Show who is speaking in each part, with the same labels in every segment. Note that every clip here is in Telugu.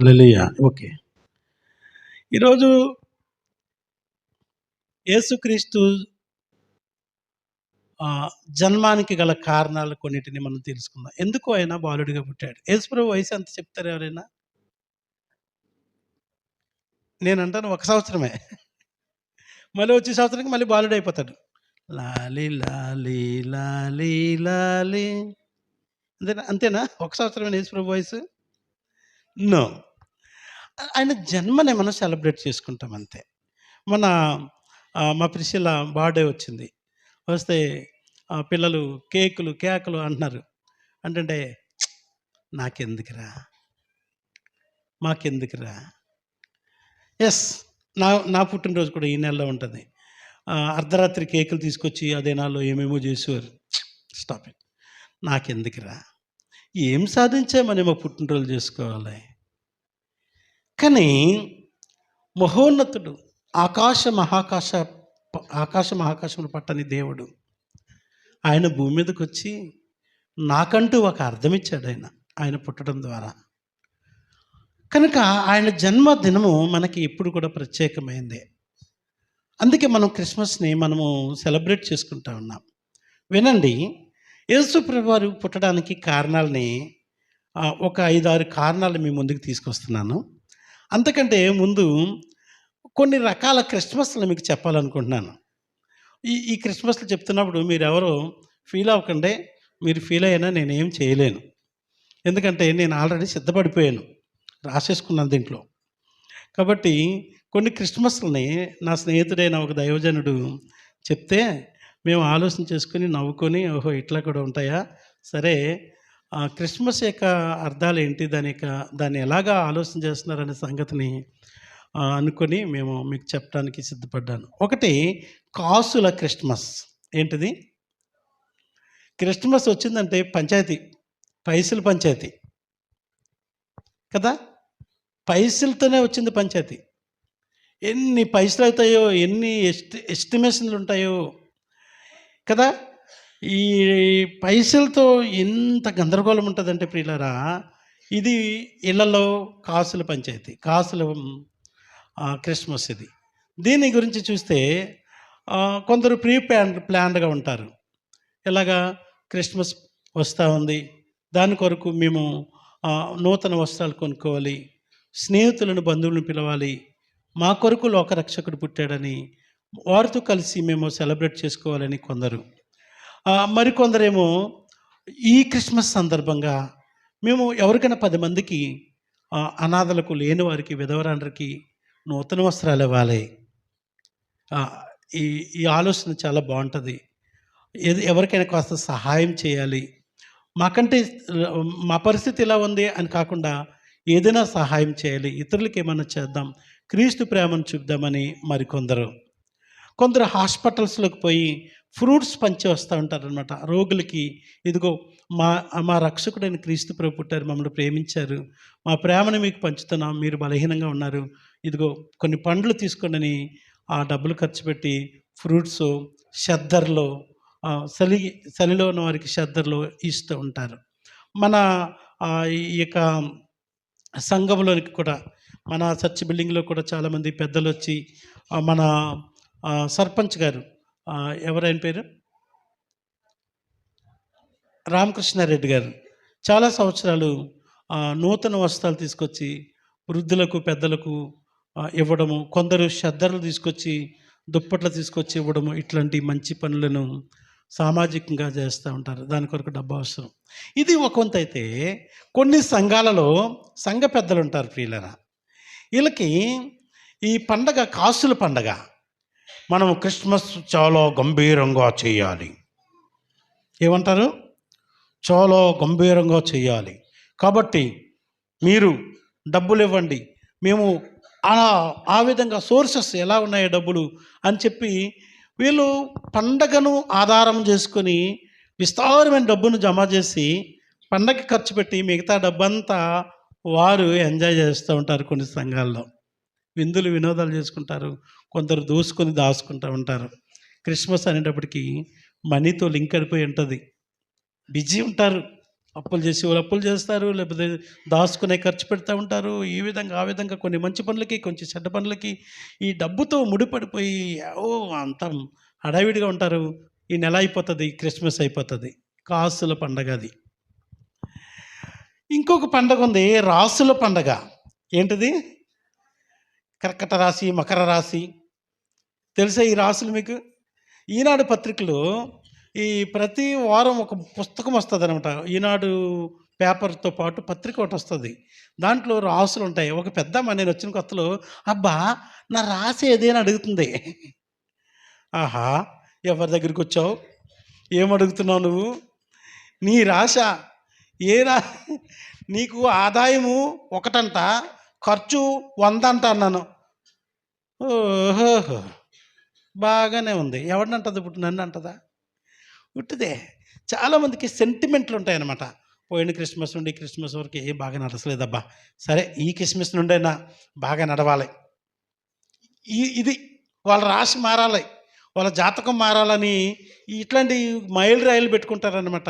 Speaker 1: హల్లెలూయా. ఓకే. ఈరోజు యేసుక్రీస్తు జన్మానికి గల కారణాలు కొన్నిటిని మనం తెలుసుకుందాం. ఎందుకు ఆయన బాలుడిగా పుట్టాడు? యేసుప్రభు వయసు ఎంత చెప్తారా ఎవరైనా? నేనంటాను 1 సంవత్సరమే. మళ్ళీ వచ్చే సంవత్సరానికి మళ్ళీ బాలుడయిపోతాడు. లాలి లాలి లాలి లాలి అంతేనా? అంతేనా? 1 సంవత్సరమేనా యేసుప్రభు వయసు? నో. ఆయన జన్మని మనం సెలబ్రేట్ చేసుకుంటాం అంతే. మొన్న మా ప్రిసిల బర్త్‌డే వచ్చింది. వస్తే పిల్లలు కేకులు అంటున్నారు. అంటుంటే నాకెందుకురా? మాకెందుకురా? యెస్. నా నా పుట్టినరోజు కూడా ఈ నెలలో ఉంటది. అర్ధరాత్రి కేకులు తీసుకొచ్చి ఆ దినాల్లో ఏమేమో చేసేవారు. Stop it. నాకెందుకురా? ఏం సాధించామని మా పుట్టినరోజులు చేసుకోవాలి. కానీ మహోన్నతుడు ఆకాశ మహాకాశ మహాకాశములు పట్టని దేవుడు ఆయన భూమి మీదకొచ్చి నాకంటూ ఒక అర్థం ఇచ్చాడు ఆయన పుట్టడం ద్వారా. కనుక ఆయన జన్మదినము మనకి ఎప్పుడు కూడా ప్రత్యేకమైందే. అందుకే మనం క్రిస్మస్‌ని మనము సెలబ్రేట్ చేసుకుంటా ఉన్నాం. వినండి, యేసు ప్రభువారు పుట్టడానికి కారణాలని ఒక 5, 6 కారణాలు మీ ముందుకు తీసుకొస్తున్నాను. అంతకంటే ముందు కొన్ని రకాల క్రిస్మస్‌లు మీకు చెప్పాలనుకుంటున్నాను. ఈ క్రిస్మస్‌లు చెప్తున్నప్పుడు మీరెవరు ఫీల్ అవ్వకండి. మీరు ఫీల్ అయినా నేనేం చేయలేను. ఎందుకంటే నేను ఆల్రెడీ సిద్ధపడిపోయాను. రాసేసుకున్నాను దీంట్లో. కాబట్టి కొన్ని క్రిస్మస్‌లని నా స్నేహితుడైన ఒక దైవజనుడు చెప్తే మేము ఆలోచన చేసుకొని నవ్వుకొని ఓహో! ఇట్లా కూడా ఉంటాయా? సరే క్రిస్మస్ యొక్క అర్థాలేంటి? దాన్ని ఎలాగా ఆలోచన చేస్తున్నారనే సంగతిని అనుకొని మేము మీకు చెప్పడానికి సిద్ధపడ్డాను. ఒకటి కాసుల క్రిస్మస్. ఏంటిది? క్రిస్మస్ వచ్చిందంటే పంచాయతీ. పైసలు పంచాయతీ. కదా! పైసలతోనే వచ్చింది పంచాయతీ. ఎన్ని పైసలవుతాయో, ఎన్ని ఎస్టిమేషన్‌లుంటాయో కదా! ఈ పైసలతో ఎంత గందరగోళం ఉంటదంటే ప్రియులారా, ఇది ఇళ్ళలో కాసుల పంచాయతీ. కాసుల క్రిస్మస్ ఇది. దీని గురించి చూస్తే కొందరు ప్లాన్డ్‌గా ఉంటారు. ఎలాగా? క్రిస్మస్ వస్తా ఉంది. దాని కొరకు మేము నూతన వస్త్రాలు కొనుక్కోవాలి. స్నేహితులను, బంధువులను పిలవాలి. మా కొరకు లోకరక్షకుడు పుట్టాడని వారితో కలిసి మేము సెలబ్రేట్ చేసుకోవాలని కొందరు. మరికొందరేమో ఈ క్రిస్మస్ సందర్భంగా మేము ఎవరికైనా 10 మందికి అనాథలకు, లేని వారికి, విధవరాండ్రకి నూతన వస్త్రాలు ఇవ్వాలి. ఈ ఈ ఆలోచన చాలా బావుంటది. ఎవరికైనా కాస్త సహాయం చేయాలి. మాకంటే మా పరిస్థితి ఇలా ఉంది అని కాకుండా ఏదైనా సహాయం చేయాలి. ఇతరులకి ఏమన్నా చేద్దాం. క్రీస్తు ప్రేమను చూపుదామని మరికొందరు. కొందరు హాస్పిటల్స్‌లోకి పోయి ఫ్రూట్స్ పంచి వస్తూ ఉంటారనమాట. రోగులకి ఇదిగో మా మా రక్షకుడైన క్రీస్తు ప్రభు పుట్టారు. మమ్మల్ని ప్రేమించారు. మా ప్రేమను మీకు పంచుతున్నాం. మీరు బలహీనంగా ఉన్నారు. ఇదిగో కొన్ని పండ్లు తీసుకోండని ఆ డబ్బులు ఖర్చు పెట్టి ఫ్రూట్సు, షద్దర్‌లో చలిలో ఉన్న వారికి షద్దర్‌లో ఇస్తూ ఉంటారు. మన ఈ యొక్క సంఘంలోనికి కూడా మన చర్చ్ బిల్డింగ్‌లో కూడా చాలామంది పెద్దలొచ్చి మన సర్పంచ్ గారు ఎవరాయన పేరు? రామకృష్ణారెడ్డి గారు. చాలా సంవత్సరాలు నూతన వస్త్రాలు తీసుకొచ్చి వృద్ధులకు, పెద్దలకు ఇవ్వడము. కొందరు షద్దర్లు తీసుకొచ్చి, దుప్పట్లు తీసుకొచ్చి ఇవ్వడము. ఇట్లాంటి మంచి పనులను సామాజికంగా చేస్తూ ఉంటారు. దాని కొరకు డబ్బు అవసరం. ఇది ఒక వంతైతే కొన్ని సంఘాలలో సంఘ పెద్దలుంటారు ప్రియులారా. వీళ్ళకి ఈ పండగ కాసుల పండగ. మనం క్రిస్మస్ చాలా గంభీరంగా చేయాలి. ఏమంటారు? చాలా గంభీరంగా చేయాలి. కాబట్టి మీరు డబ్బులివ్వండి. మేము ఆ విధంగా సోర్సెస్ ఎలా ఉన్నాయో డబ్బులు అని చెప్పి వీళ్ళు పండగను ఆధారం చేసుకొని విస్తారమైన డబ్బును జమ చేసి పండగకి ఖర్చు పెట్టి మిగతా డబ్బంతా వారు ఎంజాయ్ చేస్తూ ఉంటారు. కొన్ని సంఘాల్లో విందులు, వినోదాలు చేసుకుంటారు. కొందరు దోసుకొని దాచుకుంటూ ఉంటారు. క్రిస్మస్ అనేటప్పటికి మనీతో లింక్ అయిపోయి ఉంటుంది. బిజీ ఉంటారు. అప్పులు చేసి వాళ్ళు అప్పులు చేస్తారు, లేకపోతే దాచుకునే ఖర్చు పెడతా ఉంటారు. ఈ విధంగా, ఆ విధంగా కొన్ని మంచి పనులకి, కొంచెం చెడ్డ పనులకి ఈ డబ్బుతో ముడిపడిపోయి అంత హడావిడిగా ఉంటారు. ఈ నెల అయిపోతుంది, క్రిస్మస్ అయిపోతుంది. కాసుల పండగ అది. ఇంకొక పండగ ఉంది, రాసుల పండగ. ఏంటిది? కర్కట రాశి, మకర రాశి. తెలుసా ఈ రాసులు మీకు? ఈనాడు పత్రికలో ఈ ప్రతి వారం ఒక పుస్తకం వస్తుందన్నమాట. ఈనాడు పేపర్తో పాటు పత్రిక ఒకటి వస్తుంది. దాంట్లో రాసులు ఉంటాయి. ఒక పెద్దమ్మ నేను వచ్చిన కొత్తలో, అబ్బా నా రాసి ఏది అని అడుగుతుంది. ఆహా, ఎవరి దగ్గరికి వచ్చావు, ఏమడుగుతున్నావు నువ్వు? నీ రాశ ఏ నీకు ఆదాయము ఒకటంట, ఖర్చు 100 అంట అన్నాను. ఓహో, బాగానే ఉంది. ఎవరినంటది ఇప్పుడు? నన్ను అంటదా? ఉట్టిదే. చాలామందికి సెంటిమెంట్లు ఉంటాయన్నమాట. పోయిన క్రిస్మస్ నుండి క్రిస్మస్ వరకు ఏ బాగా నడచలేదబ్బా, సరే ఈ క్రిస్మస్ నుండైనా బాగా నడవాలి. ఇది వాళ్ళ రాశి మారాలి, వాళ్ళ జాతకం మారాలని ఇట్లాంటి మైలు రాయిలు పెట్టుకుంటారనమాట.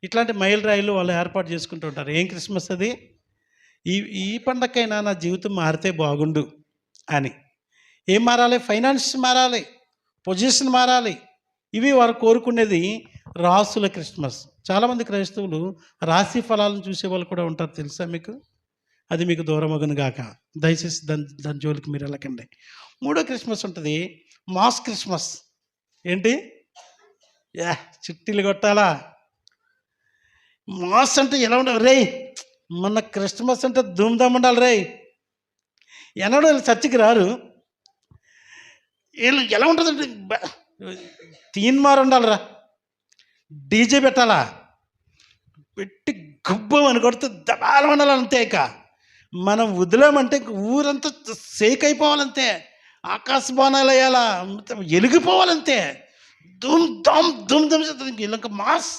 Speaker 1: ఇట్లాంటి మైలు రాయిలు వాళ్ళు ఏర్పాటు చేసుకుంటూ ఉంటారు. ఏం క్రిస్మస్ అది? ఈ ఈ పండగకైనా నా జీవితం మారితే బాగుండు అని. ఏం మారాలి? ఫైనాన్స్ మారాలి, పొజిషన్ మారాలి. ఇవి వారు కోరుకునేది రాసుల క్రిస్మస్. చాలామంది క్రైస్తవులు రాశి ఫలాలను చూసేవాళ్ళు కూడా ఉంటారు, తెలుసా మీకు? అది మీకు దూరమగును గాక. దయచేసి దాని జోలికి మీరు వెళ్ళకండి. మూడో క్రిస్మస్ ఉంటుంది, మాస్ క్రిస్మస్. ఏంటి? చిట్టీలు కొట్టాలా? మాస్ అంటే ఎలా ఉండాలి రే? మొన్న క్రిస్మస్ అంటే ధూమ్ధామ్ ఉండాలి రే. ఎన్నడూ వీళ్ళు చర్చికి రారు. వీళ్ళు ఎలా ఉంటుందంటే తీన్మార్ ఉండాలిరా, డీజే పెట్టాలా, పెట్టి గుబ్బమని కొడితే దబాలం ఉండాలి అంతే. ఇక మనం వదిలామంటే ఊరంతా సేక్ అయిపోవాలంతే, ఆకాశ బాణాలు వేయాలా, ఎలిగిపోవాలంతే. ధూమ్ ధామ్ ధూమ్ ధామ్ వీళ్ళకి మాస్.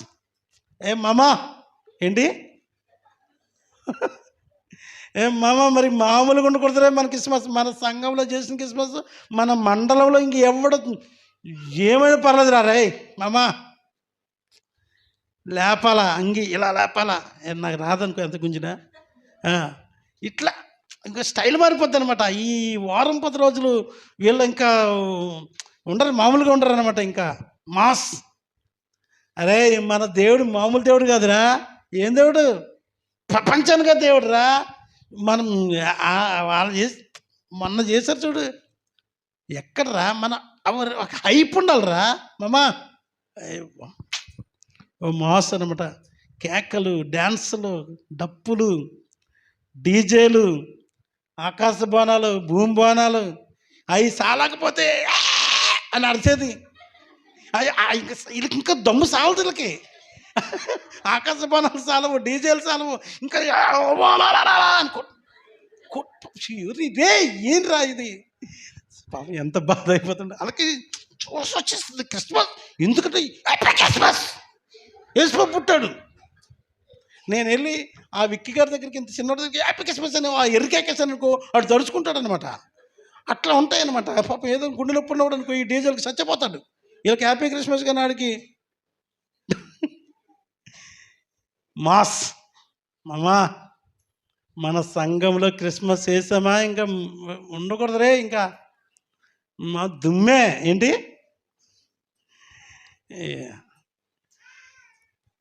Speaker 1: మామా ఏంటి? మామ మరి మామూలుగా ఉండకూడదురే మన క్రిస్మస్. మన సంఘంలో చేసిన క్రిస్మస్ మన మండలంలో ఇంక ఎవడ ఏమైనా పర్లేదు రా రే మామా, లేపాలా అంగి ఇలా లేపాలా. నాకు రాదనుకో ఎంత గుంజినా. ఇట్లా ఇంకా స్టైల్ మారిపోద్ది అనమాట. ఈ వారం 10 రోజులు వీళ్ళు ఇంకా ఉండరు, మామూలుగా ఉండరు అనమాట. ఇంకా మాస్. అరే మన దేవుడు మామూలు దేవుడు కాదురా. ఏం దేవుడు? ప్రపంచానికే దేవుడు రా. మనం వాళ్ళు మొన్న చేశారు చూడు, ఎక్కడరా మన ఒక హైప్ ఉండాలిరా మామా. ఓ మాస్ అనమాట. కేకలు, డ్యాన్సులు, డప్పులు, డీజేలు, ఆకాశ బాణాలు, భూమి బాణాలు. అవి సాలకపోతే అని అరిచేది. వీళ్ళకి ఇంకా దమ్ము సాలదు వీళ్ళకి. ఆకాశ బాణాలు సాలవు, డీజేలు సాలవు, ఇంకా అనుకో రే. ఏం రా ఇది? పాపం ఎంత బాధ అయిపోతుంది వాళ్ళకి. చూసి వచ్చేస్తుంది క్రిస్మస్. ఎందుకంటే క్రిస్మస్ యేసుప్రభు పుట్టాడు. నేను వెళ్ళి ఆ విక్కీ గారి దగ్గరికి, ఇంత చిన్నోడి దగ్గరికి హ్యాపీ క్రిస్మస్ అని ఆ ఎరికేకేసాను అనుకో, వాడు దడుచుకుంటాడు అనమాట. అట్లా ఉంటాయన్నమాట. పాపం ఏదో గుండె నొప్పి ఉన్నవాడు అనుకో, ఈ డీజేలకు చచ్చిపోతాడు. వీళ్ళకి హ్యాపీ క్రిస్మస్ కానీ ఆడికి మాస్. మామా మన సంఘంలో క్రిస్మస్ చేసామా ఇంకా ఉండకూడదు రే. ఇంకా మా దుమ్మే. ఏంటి?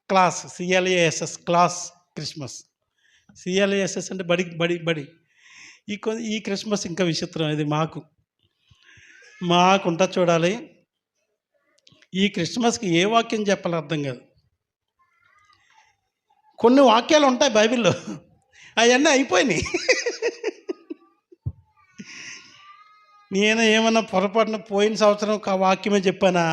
Speaker 1: Class, CLASS class Christmas. CLASS అంటే బడి బడి బడి. ఈ క్రిస్మస్ ఇంకా విచిత్రం. ఇది మాకుంటా చూడాలి. ఈ క్రిస్మస్కి ఏ వాక్యం చెప్పాలో అర్థం కాదు. కొన్ని వాక్యాలు ఉంటాయి బైబిల్లో, అవన్నీ అయిపోయినాయి. నేను ఏమన్నా పొరపాటున పోయిన సంవత్సరం ఒక వాక్యమే చెప్పానా,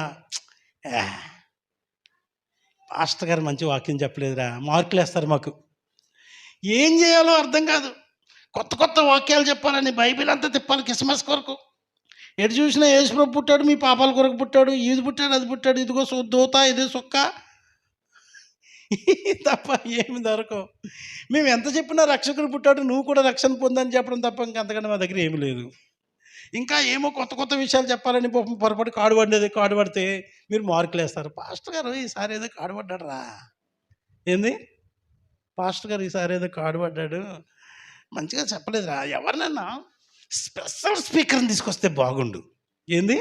Speaker 1: పాస్టర్ గారు మంచి వాక్యం చెప్పలేదురా, మార్కులు వేస్తారు మాకు. ఏం చేయాలో అర్థం కాదు. కొత్త కొత్త వాక్యాలు చెప్పాలని బైబిల్ అంతా తిప్పాలి క్రిస్మస్ కొరకు. ఎటు చూసినా యేసుప్రభు పుట్టాడు, మీ పాపాల కొరకు పుట్టాడు, ఇది పుట్టాడు, అది పుట్టాడు, ఇదిగో దోత, ఇదే సొక్క తప్ప ఏమి దొరకవు. మేము ఎంత చెప్పినా రక్షకుడు పుట్టాడు, నువ్వు కూడా రక్షణ పొందని చెప్పడం తప్ప ఇంకా అంతకంటే మా దగ్గర ఏమి లేదు. ఇంకా ఏమో కొత్త కొత్త విషయాలు చెప్పాలని పొరపాటు కాడు పడితే మీరు మార్కులు వేస్తారు. పాస్టర్ గారు ఈసారి ఏదో కాడు పడ్డాడు రా. ఏంది? పాస్టర్ గారు ఈసారి ఏదో కార్డు పడ్డాడు, మంచిగా చెప్పలేదురా, ఎవరినన్నా స్పెషల్ స్పీకర్ని తీసుకొస్తే బాగుండు. ఏంది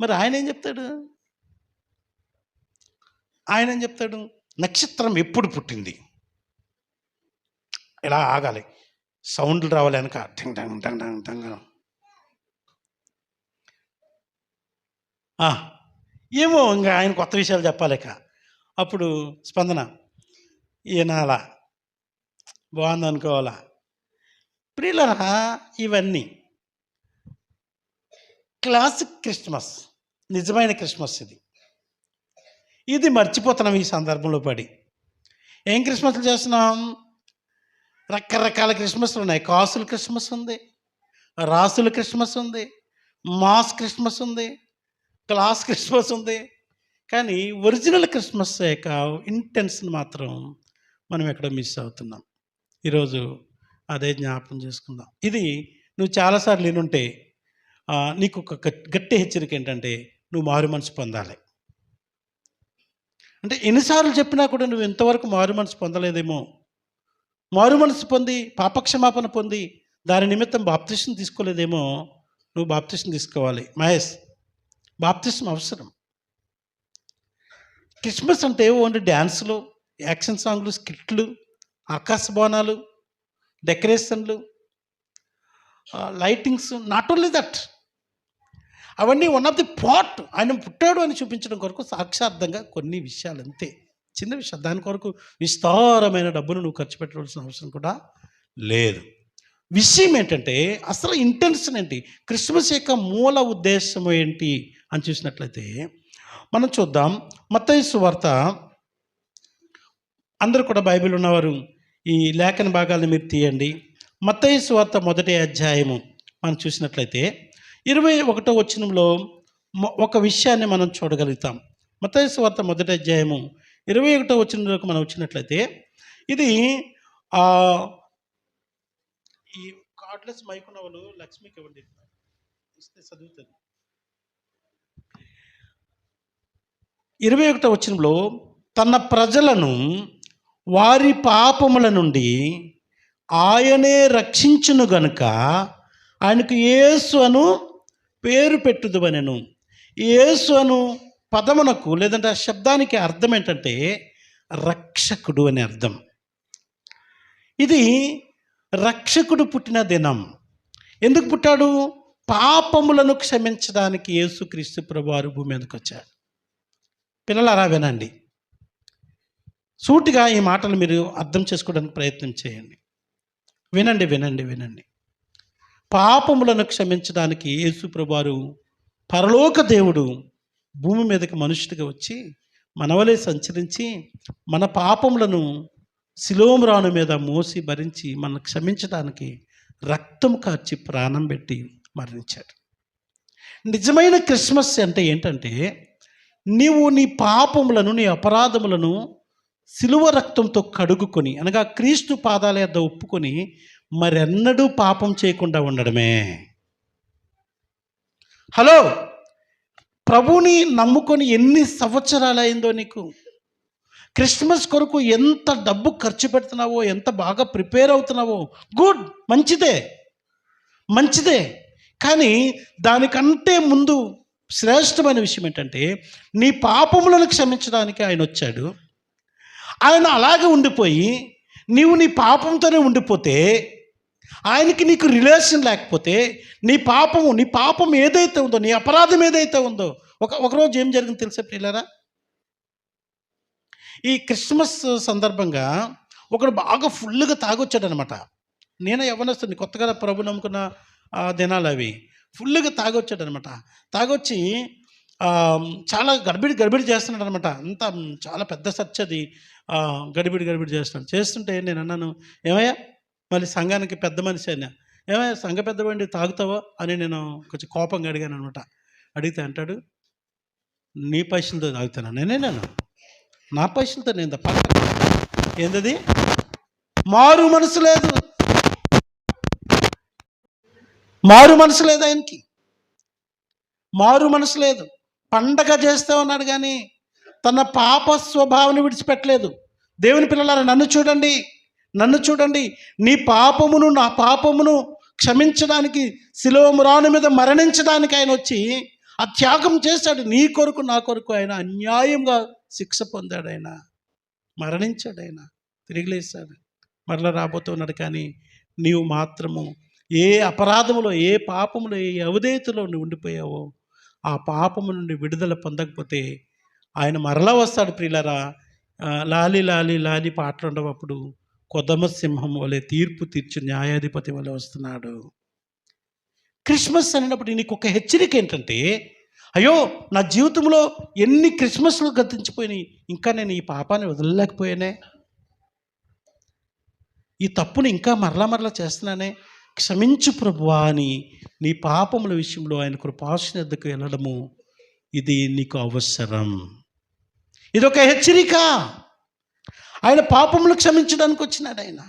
Speaker 1: మరి ఆయన ఏం చెప్తాడు? ఆయన ఏం చెప్తాడు? నక్షత్రం ఎప్పుడు పుట్టింది, ఇలా ఆగాలి, సౌండ్లు రావాలి వెనక, టింగ్ టంగ్ టంగ్ టంగ్ టంగ్. ఏమో ఇంకా ఆయన కొత్త విషయాలు చెప్పాలిక. అప్పుడు స్పందన, ఈయన అలా బాగుంది అనుకోవాలా. ప్రియులరా, ఇవన్నీ క్లాసిక్ క్రిస్మస్, నిజమైన క్రిస్మస్ ఇది మర్చిపోతున్నాం ఈ సందర్భంలో పడి. ఏం క్రిస్మస్లు చేస్తున్నాం? రకరకాల క్రిస్మస్లు ఉన్నాయి. కాసుల క్రిస్మస్ ఉంది, రాసుల క్రిస్మస్ ఉంది, మాస్ క్రిస్మస్ ఉంది, క్లాస్ క్రిస్మస్ ఉంది. కానీ ఒరిజినల్ క్రిస్మస్ యొక్క ఇంటెన్స్ని మాత్రం మనం ఎక్కడ మిస్ అవుతున్నాం. ఈరోజు అదే జ్ఞాపకం చేసుకుందాం. ఇది నువ్వు చాలాసార్లు వినుంటే నీకు ఒక గట్టి హెచ్చరిక ఏంటంటే, నువ్వు మారు మనసు పొందాలి. అంటే ఎన్నిసార్లు చెప్పినా కూడా నువ్వు ఇంతవరకు మారు మనసు పొందలేదేమో. మారు మనసు పొంది పాపక్షమాపణ పొంది దాని నిమిత్తం బాప్తిసం తీసుకోలేదేమో. నువ్వు బాప్తిసం తీసుకోవాలి. మహేష్, బాప్తిసం అవసరం. క్రిస్మస్ అంటే ఓన్లీ డ్యాన్సులు, యాక్షన్ సాంగ్లు, స్కిట్లు, ఆకాశబాణాలు, డెకరేషన్లు, లైటింగ్స్, నాట్ ఓన్లీ దట్, అవన్నీ వన్ ఆఫ్ ది పార్ట్. ఆయన పుట్టాడు అని చూపించడం కొరకు సాక్షార్థంగా కొన్ని విషయాలు అంతే, చిన్న విషయం. దాని కొరకు విస్తారమైన డబ్బును నువ్వు ఖర్చు పెట్టవలసిన అవసరం కూడా లేదు. విషయం ఏంటంటే, అసలు ఇంటెన్షన్ ఏంటి, క్రిస్మస్ యొక్క మూల ఉద్దేశం ఏంటి అని చూసినట్లయితే మనం చూద్దాం. మత్తయి సువార్త, అందరూ కూడా బైబిల్ ఉన్నవారు ఈ లేఖన భాగాలను మీరు తీయండి. మత్తయి సువార్త 1వ అధ్యాయము మనం చూసినట్లయితే 21వ వచనంలో ఒక విషయాన్ని మనం చూడగలుగుతాం. మత్తయి సువార్త 1వ అధ్యాయము 21వ వచనంలోకి మనం వచ్చినట్లయితే, ఇది ఈ కార్డ్లెస్ మైక్ ఉన్న వాళ్ళు లక్ష్మికి ఇవ్వండి, ఇస్తే చదువుతుంది. 21వ వచనంలో, తన ప్రజలను వారి పాపముల నుండి ఆయనే రక్షించును గనుక ఆయనకు యేసు అను పేరు పెట్టుదువనెను. యేసు అను పదమునకు లేదంటే ఆ శబ్దానికి అర్థం ఏంటంటే రక్షకుడు అనే అర్థం. ఇది రక్షకుడు పుట్టిన దినం. ఎందుకు పుట్టాడు? పాపములను క్షమించడానికి యేసుక్రీస్తు ప్రభువారు భూమి మీదకి వచ్చాడు. పిల్లలారా వినండి, సూటిగా ఈ మాటలు మీరు అర్థం చేసుకోవడానికి ప్రయత్నం చేయండి. వినండి వినండి వినండి. పాపములను క్షమించడానికి యేసు ప్రభువారు, పరలోక దేవుడు, భూమి మీదకి మనుషుడిగా వచ్చి మనవలే సంచరించి మన పాపములను శిలోమ్రాను మీద మోసి భరించి మనం క్షమించడానికి రక్తం కార్చి ప్రాణం పెట్టి మరణించాడు. నిజమైన క్రిస్మస్ అంటే ఏంటంటే, నీవు నీ పాపములను, నీ అపరాధములను శిలువ రక్తంతో కడుగుకొని, అనగా క్రీస్తు పాదాల యొద్ద ఒప్పుకొని మరెన్నడూ పాపం చేయకుండా ఉండడమే. హలో, ప్రభుని నమ్ముకొని ఎన్ని సంవత్సరాలైందో నీకు? క్రిస్మస్ కొరకు ఎంత డబ్బు ఖర్చు పెడుతున్నావో, ఎంత బాగా ప్రిపేర్ అవుతున్నావో, గుడ్, మంచిదే మంచిదే. కానీ దానికంటే ముందు శ్రేష్టమైన విషయం ఏంటంటే, నీ పాపములను క్షమించడానికి ఆయన వచ్చాడు. ఆయన అలాగే ఉండిపోయి నీవు నీ పాపంతోనే ఉండిపోతే, ఆయనకి నీకు రిలేషన్ లేకపోతే, నీ పాపం ఏదైతే ఉందో, నీ అపరాధం ఏదైతే ఉందో, ఒకరోజు ఏం జరిగింది తెలుసా పిల్లరా? ఈ క్రిస్మస్ సందర్భంగా ఒకడు బాగా ఫుల్గా తాగొచ్చాడు అనమాట. నేను యవ్వనస్తుని, కొత్తగా ప్రభు నమ్ముకున్న దినాలు అవి. ఫుల్గా తాగొచ్చాడు అనమాట. తాగొచ్చి చాలా గడిబిడి చేస్తున్నాడు అనమాట. అంతా చాలా పెద్ద చర్చ్ అది. గడిబిడి చేస్తున్నాడు. చేస్తుంటే నేను అన్నాను, ఏమయ్యా, మళ్ళీ సంఘానికి పెద్ద మనిషి అయినా, ఏమయ్యా సంఘ పెద్దవాడి తాగుతావో అని నేను కొంచెం కోపంగా అడిగాను అనమాట. అడిగితే అంటాడు, నీ పైసలతో తాగుతాను. నేను నా పైసలతో నేను తప్ప. ఏంటది? మారు మనసు లేదు, మారు మనసు లేదు ఆయనకి, మారు మనసు లేదు. పండగ చేస్తే ఉన్నాడు కానీ తన పాప స్వభావాన్ని విడిచిపెట్టలేదు. దేవుని పిల్లలారా, నన్ను చూడండి, నన్ను చూడండి. నీ పాపమును నా పాపమును క్షమించడానికి, శిలువ మ్రాను మీద మరణించడానికి ఆయన వచ్చి ఆ త్యాగం చేశాడు. నీ కొరకు నా కొరకు ఆయన అన్యాయంగా శిక్ష పొందాడు. ఆయన మరణించాడు, ఆయన తిరిగి లేచాడు, మరలా రాబోతున్నాడు. కానీ నీవు మాత్రము ఏ అపరాధములో, ఏ పాపములో, ఏ అవిధేయతలో నువ్వు ఉండిపోయావో ఆ పాపము నుండి విడుదల పొందకపోతే ఆయన మరలా వస్తాడు. ప్రియులారా, లాలి లాలి లాలి పాటలు ఉండవు. అప్పుడు కొదమ సింహం వలె తీర్పు తీర్చు న్యాయాధిపతి వలె వస్తున్నాడు. క్రిస్మస్ అనేటప్పుడు నీకు ఒక హెచ్చరిక ఏంటంటే, అయ్యో నా జీవితంలో ఎన్ని క్రిస్మస్లు గతించిపోయినాయి, ఇంకా నేను ఈ పాపాన్ని వదలలేకపోయానే, ఈ తప్పుని ఇంకా మరలా చేస్తున్నానే, క్షమించు ప్రభువా అని నీ పాపముల విషయంలో ఆయన కృపాసన వద్దకు వెళ్ళడము ఇది నీకు అవసరం. ఇదొక హెచ్చరిక. ఆయన పాపములు క్షమించడానికి వచ్చినాడు. ఆయన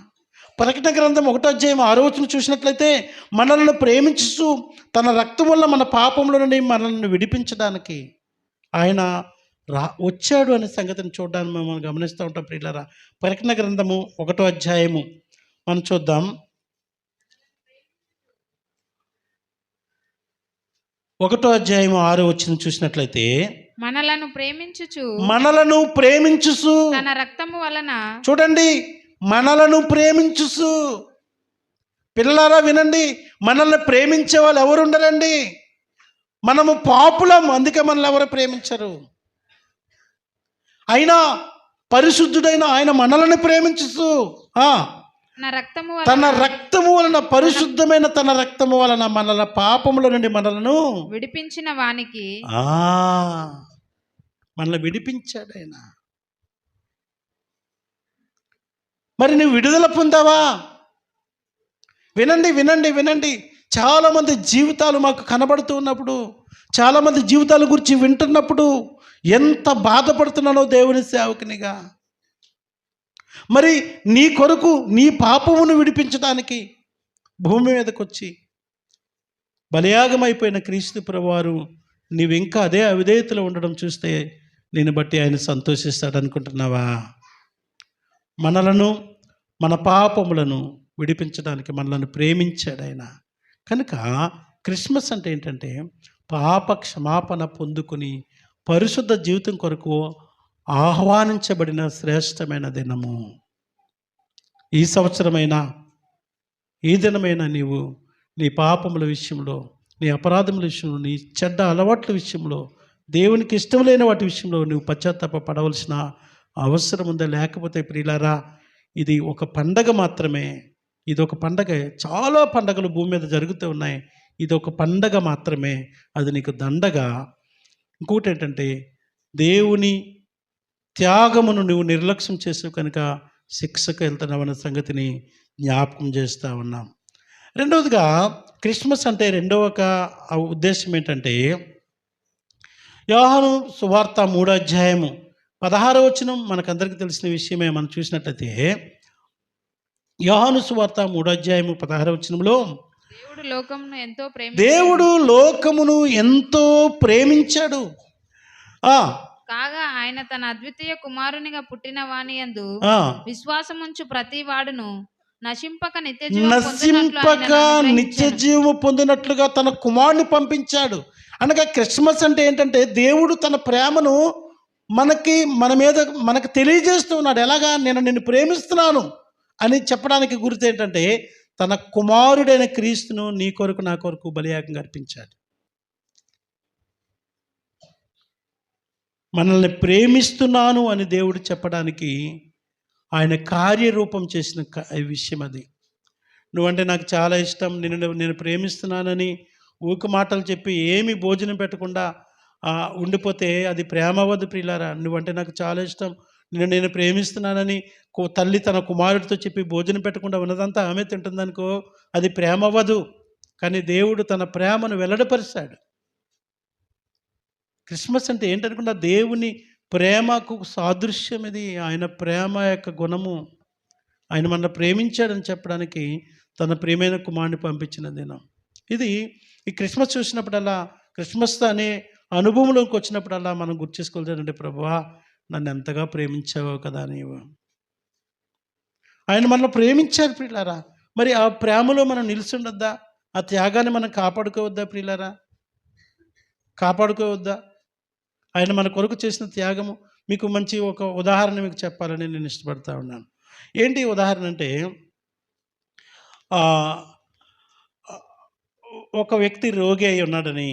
Speaker 1: ప్రకటన గ్రంథం 1:6 చూసినట్లయితే, మనల్ని ప్రేమించుతూ తన రక్తం వల్ల మన పాపముల నుండి మనల్ని విడిపించడానికి ఆయన వచ్చాడు అనే సంగతిని చూడడానికి మనం గమనిస్తూ ఉంటాం. ప్రియులారా, ప్రకటన గ్రంథము 1 మనం చూద్దాం. 1:6 చూసినట్లయితే,
Speaker 2: మనలను
Speaker 1: ప్రేమించుచు
Speaker 2: తన రక్తము వలన,
Speaker 1: చూడండి, మనలను ప్రేమించుచు. పిల్లలారా వినండి, మనల్ని ప్రేమించే వాళ్ళు ఎవరు ఉండరండి. మనము పాపులం, అందుకే మనల్ని ఎవరు ప్రేమించరు. అయినా పరిశుద్ధుడైన ఆయన మనల్ని ప్రేమించుచు తన రక్తము వలన, పరిశుద్ధమైన తన రక్తము వలన మనల పాపముల నుండి మనలను
Speaker 2: విడిపించిన వానికి
Speaker 1: మనల్ని విడిపించాడు ఆయన. మరి నువ్వు విడుదల పొందావా? వినండి వినండి వినండి. చాలామంది జీవితాలు మాకు కనబడుతూ ఉన్నప్పుడు, చాలామంది జీవితాల గురించి వింటున్నప్పుడు ఎంత బాధపడుతున్నానో దేవుని సేవకునిగా. మరి నీ కొరకు నీ పాపమును విడిపించడానికి భూమి మీదకి వచ్చి బలియాగమైపోయిన క్రీస్తు ప్రభువారు నీవింకా అదే అవిధేయతలో ఉండడం చూస్తే నేను బట్టి ఆయన సంతోషిస్తాడు అనుకుంటున్నావా? మనలను, మన పాపములను విడిపించడానికి మనలను ప్రేమించాడు ఆయన. కనుక క్రిస్మస్ అంటే ఏంటంటే, పాప క్షమాపణ పొందుకుని పరిశుద్ధ జీవితం కొరకు ఆహ్వానించబడిన శ్రేష్టమైన దినము. ఈ సంవత్సరమైనా, ఈ దినమైనా నీవు నీ పాపముల విషయంలో, నీ అపరాధముల విషయంలో, నీ చెడ్డ అలవాట్ల విషయంలో, దేవునికి ఇష్టం లేని వాటి విషయంలో నువ్వు పశ్చాత్తాప పడవలసిన అవసరం ఉందా? లేకపోతే ప్రియులారా, ఇది ఒక పండగ మాత్రమే. ఇది ఒక పండగ. చాలా పండగలు భూమి మీద జరుగుతూ ఉన్నాయి. ఇది ఒక పండగ మాత్రమే, అది నీకు దండగా. ఇంకోటి ఏంటంటే, దేవుని త్యాగమును నువ్వు నిర్లక్ష్యం చేసావు కనుక శిక్షకు వెళ్తున్నావన్న సంగతిని జ్ఞాపకం చేస్తూ ఉన్నాం. రెండవదిగా, క్రిస్మస్ అంటే రెండవ ఒక ఉద్దేశం ఏంటంటే, యోహాను సువార్త 3:16 మనకందరికీ తెలిసిన విషయమే. మనం చూసినట్లయితే యోహాను సువార్త 3:16 దేవుడు లోకమును ఎంతో ప్రేమించాడు.
Speaker 2: కాగా ఆయన తన అద్వితీయ కుమారునిగా పుట్టిన వాని యందు విశ్వాసముంచు ప్రతి వాడును నశింపక
Speaker 1: నిత్య జీవము పొందినట్లుగా తన కుమారుని పంపించాడు. అనగా క్రిస్మస్ అంటే ఏంటంటే, దేవుడు తన ప్రేమను మనకు తెలియజేస్తూ ఉన్నాడు. ఎలాగా? నేను నిన్ను ప్రేమిస్తున్నాను అని చెప్పడానికి గుర్తు ఏంటంటే, తన కుమారుడైన క్రీస్తును నీ కొరకు నా కొరకు బలియాగంగా అర్పించాడు. మనల్ని ప్రేమిస్తున్నాను అని దేవుడు చెప్పడానికి ఆయన కార్యరూపం చేసిన విషయం అది. నువ్వంటే నాకు చాలా ఇష్టం, నేను ప్రేమిస్తున్నానని ఊక మాటలు చెప్పి ఏమి భోజనం పెట్టకుండా ఉండిపోతే అది ప్రేమ అవ్వదు ప్రియులారా. నువ్వంటే నాకు చాలా ఇష్టం, నేను ప్రేమిస్తున్నానని తల్లి తన కుమారుడితో చెప్పి భోజనం పెట్టకుండా ఉన్నదంతా ఆమె తింటుందనుకో, అది ప్రేమ అవ్వదు. కానీ దేవుడు తన ప్రేమను వెల్లడిపరిచాడు. క్రిస్మస్ అంటే ఏంటనుకున్నా, దేవుని ప్రేమకు సాదృశ్యం ఇది. ఆయన ప్రేమ యొక్క గుణము. ఆయన మనల్ని ప్రేమించాడని చెప్పడానికి తన ప్రియమైన కుమారుని పంపించిన దినం ఇది. ఈ క్రిస్మస్ చూసినప్పుడల్లా, క్రిస్మస్ అనే అనుభవంలోకి వచ్చినప్పుడల్లా మనం గుర్తు చేసుకోవాలంటే, ప్రభువా నన్ను ఎంతగా ప్రేమించావో కదా నీవు. ఆయన మనల్ని ప్రేమించారు ప్రియులారా. మరి ఆ ప్రేమలో మనం నిలిచుండొద్దా? ఆ త్యాగాన్ని మనం కాపాడుకోవద్దా ప్రియులారా? కాపాడుకోవద్దా? ఆయన మన కొరకు చేసిన త్యాగము మీకు మంచి ఒక ఉదాహరణ మీకు చెప్పాలని నేను ఇష్టపడతా ఉన్నాను. ఏంటి ఉదాహరణ అంటే, ఒక వ్యక్తి రోగి అయి ఉన్నాడని,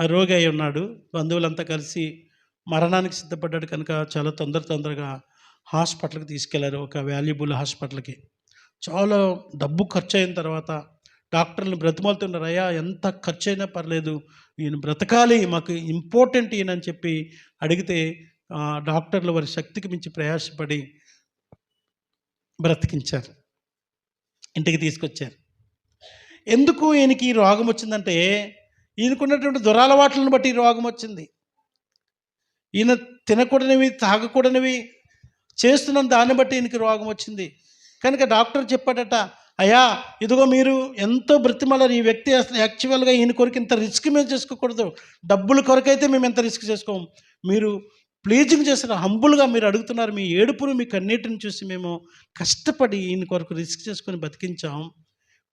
Speaker 1: ఆ రోగి అయి ఉన్నాడు. బంధువులంతా కలిసి మరణానికి సిద్ధపడ్డాడు కనుక చాలా తొందరగా హాస్పిటల్కి తీసుకెళ్లారు. ఒక వాల్యుబుల్ హాస్పిటల్కి. చాలా డబ్బు ఖర్చు అయిన తర్వాత డాక్టర్లు బ్రతిమాలుతున్నారు, అయ్యా ఎంత ఖర్చు అయినా పర్లేదు, ఈయన బ్రతకాలి, మాకు ఇంపార్టెంట్ ఈయన అని చెప్పి అడిగితే డాక్టర్లు వారి శక్తికి మించి ప్రయాసపడి బ్రతికించారు, ఇంటికి తీసుకొచ్చారు. ఎందుకు ఈయనకి ఈ రోగం వచ్చిందంటే, ఈయనకున్నటువంటి దురలవాట్లను బట్టి ఈ రోగం వచ్చింది. ఈయన తినకూడనివి, తాగకూడనివి చేస్తున్న దాన్ని బట్టి ఈయనకి రోగం వచ్చింది. కనుక డాక్టర్ చెప్పాడట, అయ్యా ఇదిగో మీరు ఎంతో బ్రతిమలారు, ఈ వ్యక్తి అసలు యాక్చువల్గా ఈయన కొరకు ఇంత రిస్క్ మేము చేసుకోకూడదు, డబ్బుల కొరకైతే మేము ఎంత రిస్క్ చేసుకోము, మీరు ప్లీజింగ్ చేసిన హంబుల్గా మీరు అడుగుతున్నారు, మీ ఏడుపును మీ కన్నీటిని చూసి మేము కష్టపడి ఈయన కొరకు రిస్క్ చేసుకొని బతికించాం.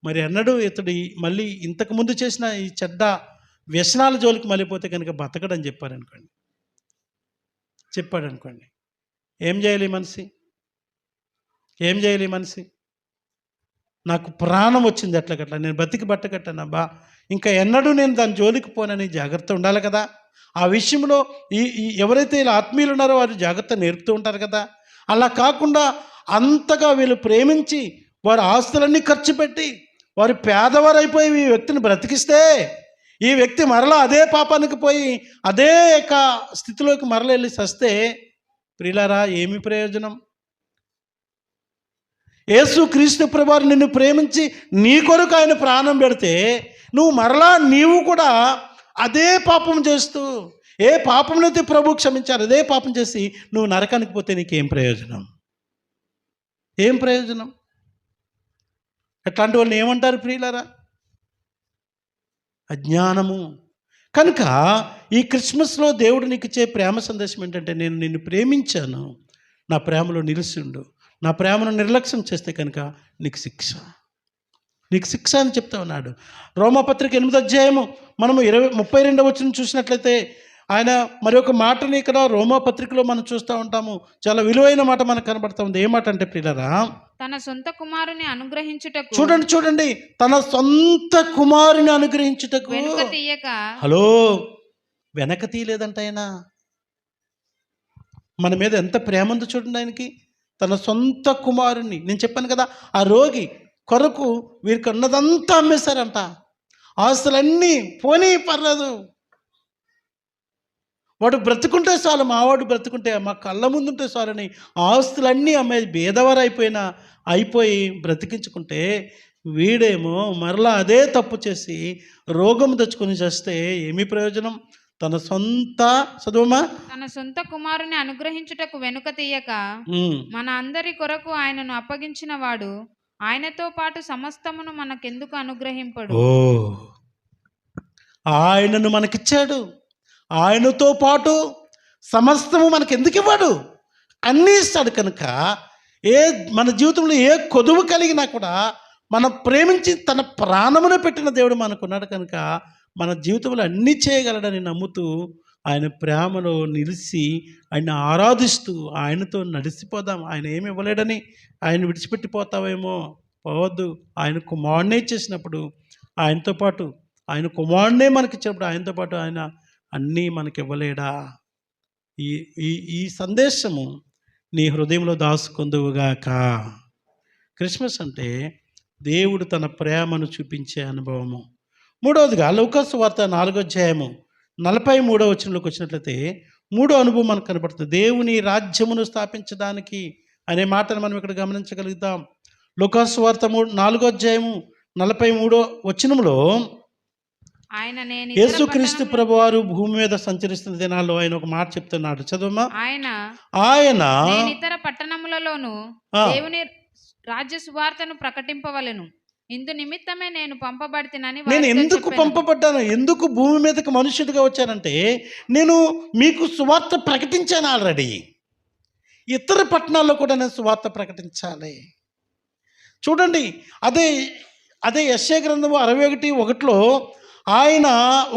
Speaker 1: మరి అన్నడు ఇతడు మళ్ళీ ఇంతకుముందు చేసిన ఈ చెడ్డ వ్యసనాల జోలికి మళ్ళీపోతే కనుక బతకడని చెప్పాడనుకోండి. ఏం చేయాలి మనిషి? ఏం చేయాలి మనిషి? నాకు ప్రాణం వచ్చింది ఎట్లకట్లా, నేను బతికి బట్టకట్టనబ్బా, ఇంకా ఎన్నడూ నేను దాని జోలికి పోనని జాగ్రత్త ఉండాలి కదా. ఆ విషయంలో ఈ ఎవరైతే ఇలా ఆత్మీయులు ఉన్నారో వారు జాగ్రత్త నేర్పుతూ ఉంటారు కదా. అలా కాకుండా అంతగా వీళ్ళు ప్రేమించి వారి ఆస్తులన్నీ ఖర్చు పెట్టి వారు పేదవారు అయిపోయి ఈ వ్యక్తిని బ్రతికిస్తే, ఈ వ్యక్తి మరలా అదే పాపానికి పోయి అదే యొక్క స్థితిలోకి మరల వెళ్ళి చస్తే ప్రియులారా ఏమి ప్రయోజనం? యేసు క్రీస్తు ప్రభువారు నిన్ను ప్రేమించి నీ కొరకు ఆయన ప్రాణం పెడితే నువ్వు మరలా నీవు కూడా అదే పాపం చేస్తూ, ఏ పాపంనైతే ప్రభు క్షమించారు అదే పాపం చేసి నువ్వు నరకానికి పోతే నీకేం ప్రయోజనం? ఏం ప్రయోజనం? అట్లాంటి వాళ్ళని ఏమంటారు ప్రియులారా? అజ్ఞానము. కనుక ఈ క్రిస్మస్లో దేవుడు నీకు ఇచ్చే ప్రేమ సందేశం ఏంటంటే, నేను నిన్ను ప్రేమించాను, నా ప్రేమలో నిలిచిండు, నా ప్రేమను నిర్లక్ష్యం చేస్తే కనుక నీకు శిక్ష అని చెప్తా ఉన్నాడు. రోమాపత్రిక 8వ అధ్యాయము మనము 32వ వచనం చూసినట్లయితే ఆయన మరి ఒక మాటని ఇక్కడ రోమాపత్రికలో మనం చూస్తూ ఉంటాము. చాలా విలువైన మాట మనకు కనబడతా ఉంది. ఏ మాట అంటే ప్రియులారా, తన సొంత కుమారుని అనుగ్రహించుటకు, చూడండి, తన సొంత కుమారుని అనుగ్రహించుటకు వెనుక తీయక, హలో వెనక తీయలేదంట ఆయన. మన మీద ఎంత ప్రేమ ఉందో చూడండి ఆయనకి. తన సొంత కుమారుని, నేను చెప్పాను కదా, ఆ రోగి కొరకు వీరికి ఉన్నదంతా అమ్మేశారంట, ఆస్తులన్నీ పోనీ పర్లేదు, వాడు బ్రతుకుంటే చాలు, మావాడు బ్రతుకుంటే మా కళ్ళ ముందుంటే చాలని ఆస్తులన్నీ అమ్మేది బేదవారు అయిపోయి బ్రతికించుకుంటే, వీడేమో మరలా అదే తప్పు చేసి రోగం తెచ్చుకొని చేస్తే ఏమీ ప్రయోజనం? తన సొంత కుమారుని అనుగ్రహించుటకు వెనుక తీయక మన అందరి కొరకు ఆయనను అప్పగించిన వాడు ఆయనతో పాటు సమస్తమును మనకెందుకు అనుగ్రహింపడు? ఆయనను మనకిచ్చాడు, ఆయనతో పాటు సమస్తము మనకెందుకు ఇవ్వడు? అన్నీ ఇస్తాడు. కనుక మన జీవితంలో ఏ కొదువు కలిగినా కూడా మనం ప్రేమించి తన ప్రాణమును పెట్టిన దేవుడు మనకున్నాడు కనుక మన జీవితంలో అన్నీ చేయగలడని నమ్ముతూ ఆయన ప్రేమలో నిలిచి ఆయన ఆరాధిస్తూ ఆయనతో నడిచిపోదాం. ఆయన ఏమి ఇవ్వలేడని ఆయన విడిచిపెట్టిపోతావేమో, పోవద్దు. ఆయన కుమారుడే చేసినప్పుడు ఆయనతో పాటు, ఆయన కుమారుడే మనకిచ్చినప్పుడు ఆయనతో పాటు ఆయన అన్నీ మనకి ఇవ్వలేడా? ఈ సందేశము నీ హృదయంలో దాచుకొందువుగాక. క్రిస్మస్ అంటే దేవుడు తన ప్రేమను చూపించే అనుభవము. మూడవదిగా లూకా సువార్త 4వ అధ్యాయము 43వ వచనంలోకి వచ్చినట్లయితే మూడో అనుభవం మనకు కనబడుతుంది. దేవుని రాజ్యమును స్థాపించడానికి అనే మాటను మనం ఇక్కడ గమనించగలుగుతాం. లూకా సువార్త 4వ అధ్యాయము 43వ వచనంలో యేసుక్రీస్తు ప్రభువారు భూమి మీద సంచరిస్తున్న దినాల్లో ఆయన ఒక మాట చెప్తున్నాడు. చదువమ్మా. ఆయన ఇతర పట్టణములలోను దేవుని రాజ్య సువార్తను ప్రకటింపవలెను, ఇందు నిమిత్తమే నేను పంపబడితేనని. నేను ఎందుకు పంపబడ్డాను, ఎందుకు భూమి మీదకి మనుష్యుడిగా వచ్చానంటే, నేను మీకు సువార్త ప్రకటించాను ఆల్రెడీ. ఇతర పట్టణాల్లో కూడా నేను సువార్త ప్రకటించాలి. చూడండి, అదే అదే యెషయా గ్రంథము 61:1లో ఆయన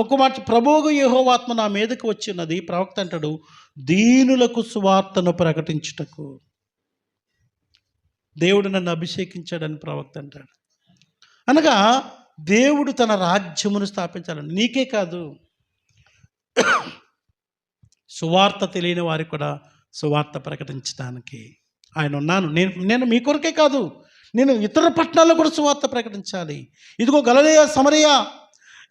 Speaker 1: ఒక మాట, ప్రభువు యెహోవాత్మ నా మీదకి వచ్చినది, ప్రవక్త అంటాడు, దీనులకు సువార్తను ప్రకటించుటకు. దేవుడు నన్ను అభిషేకించాడని ప్రవక్త అంటాడు. అనగా దేవుడు తన రాజ్యమును స్థాపించాలని, నీకే కాదు, సువార్త తెలియని వారికి కూడా సువార్త ప్రకటించడానికి ఆయన ఉన్నాను. నేను మీ కొరకే కాదు, నేను ఇతర పట్టణాల్లో కూడా సువార్త ప్రకటించాలి. ఇదిగో గలిలయ, సమరయ,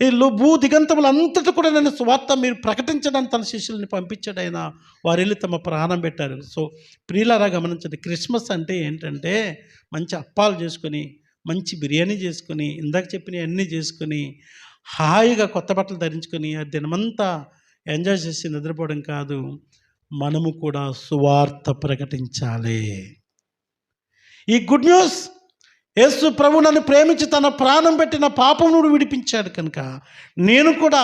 Speaker 1: ఈ భూ దిగంతములంతటా కూడా నేను సువార్త మీరు ప్రకటించడానికి తన శిష్యుల్ని పంపించాడు ఆయన. వారు వెళ్ళి తమ ప్రాణం పెట్టారు. సో ప్రియులారా గమనించండి, క్రిస్మస్ అంటే ఏంటంటే మంచి అప్పాలు చేసుకొని, మంచి బిర్యానీ చేసుకొని, ఇందాక చెప్పినవి అన్నీ చేసుకొని, హాయిగా కొత్త బట్టలు ధరించుకొని ఆ దినమంతా ఎంజాయ్ చేసి నిద్రపోవడం కాదు, మనము కూడా సువార్త ప్రకటించాలి. ఈ గుడ్ న్యూస్, యేసు ప్రభు నన్ను ప్రేమించి తన ప్రాణం పెట్టిన పాపం నుండి విడిపించాడు కనుక నేను కూడా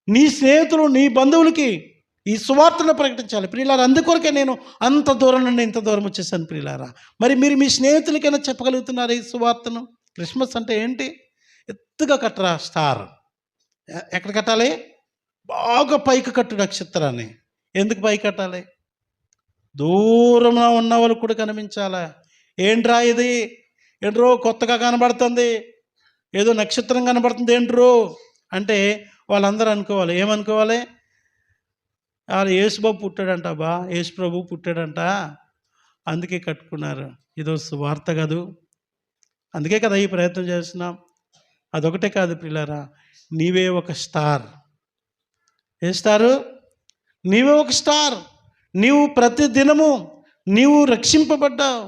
Speaker 1: నీ స్నేహితులు, నీ బంధువులకి ఈ సువార్తను ప్రకటించాలి. ప్రియులారా, అందుకొరకే నేను అంత దూరం నుండి ఇంత దూరం వచ్చేసాను. ప్రియులారా, మరి మీరు మీ స్నేహితులకైనా చెప్పగలుగుతున్నారు ఈ సువార్తను? క్రిస్మస్ అంటే ఏంటి? ఎత్తుగా కట్టరా స్టార్. ఎక్కడ కట్టాలి? బాగా పైకి కట్టు నక్షత్రాన్ని. ఎందుకు పైకి కట్టాలి? దూరంలో ఉన్న వాళ్ళు కూడా కనిపించాలా. ఏంట్రా ఇది, ఏంట్రో కొత్తగా కనబడుతుంది, ఏదో నక్షత్రం కనబడుతుంది ఏంట్రో అంటే వాళ్ళందరూ అనుకోవాలి. ఏమనుకోవాలి? వాళ్ళు యేసుబాబు పుట్టాడంట, యేసు ప్రభు పుట్టాడంట, అందుకే కట్టుకున్నారు. ఇదో సువార్త కాదు, అందుకే కదా ఈ ప్రయత్నం చేస్తున్నాం. అదొకటే కాదు ప్రియులారా, నీవే ఒక స్టార్. ఏ స్టారు? నీవే ఒక స్టార్. నీవు ప్రతి దినము నీవు రక్షింపబడ్డావు.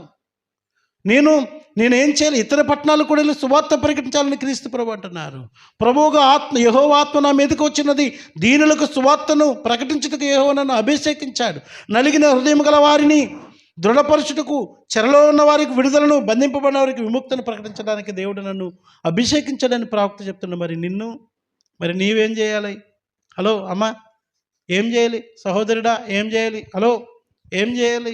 Speaker 1: నేనేం చేయాలి? ఇతర పట్టణాలు కూడా వెళ్ళి సువార్త ప్రకటించాలని క్రీస్తు ప్రభు అంటున్నారు. ప్రభువుగా యెహోవా ఆత్మ నా మీదకి వచ్చినది, దీనులకు సువార్తను ప్రకటించుటకు యెహోవా నన్ను అభిషేకించాడు, నలిగిన హృదయం గల వారిని దృఢపరచుటకు, చెరలో ఉన్న వారికి విడుదలను, బంధింపబడిన వారికి విముక్తిని ప్రకటించడానికి దేవుడు నన్ను అభిషేకించాడని ప్రవక్త చెప్తున్నా. మరి నీవేం చేయాలి? హలో అమ్మ, ఏం చేయాలి? సహోదరుడా, ఏం చేయాలి? హలో, ఏం చేయాలి?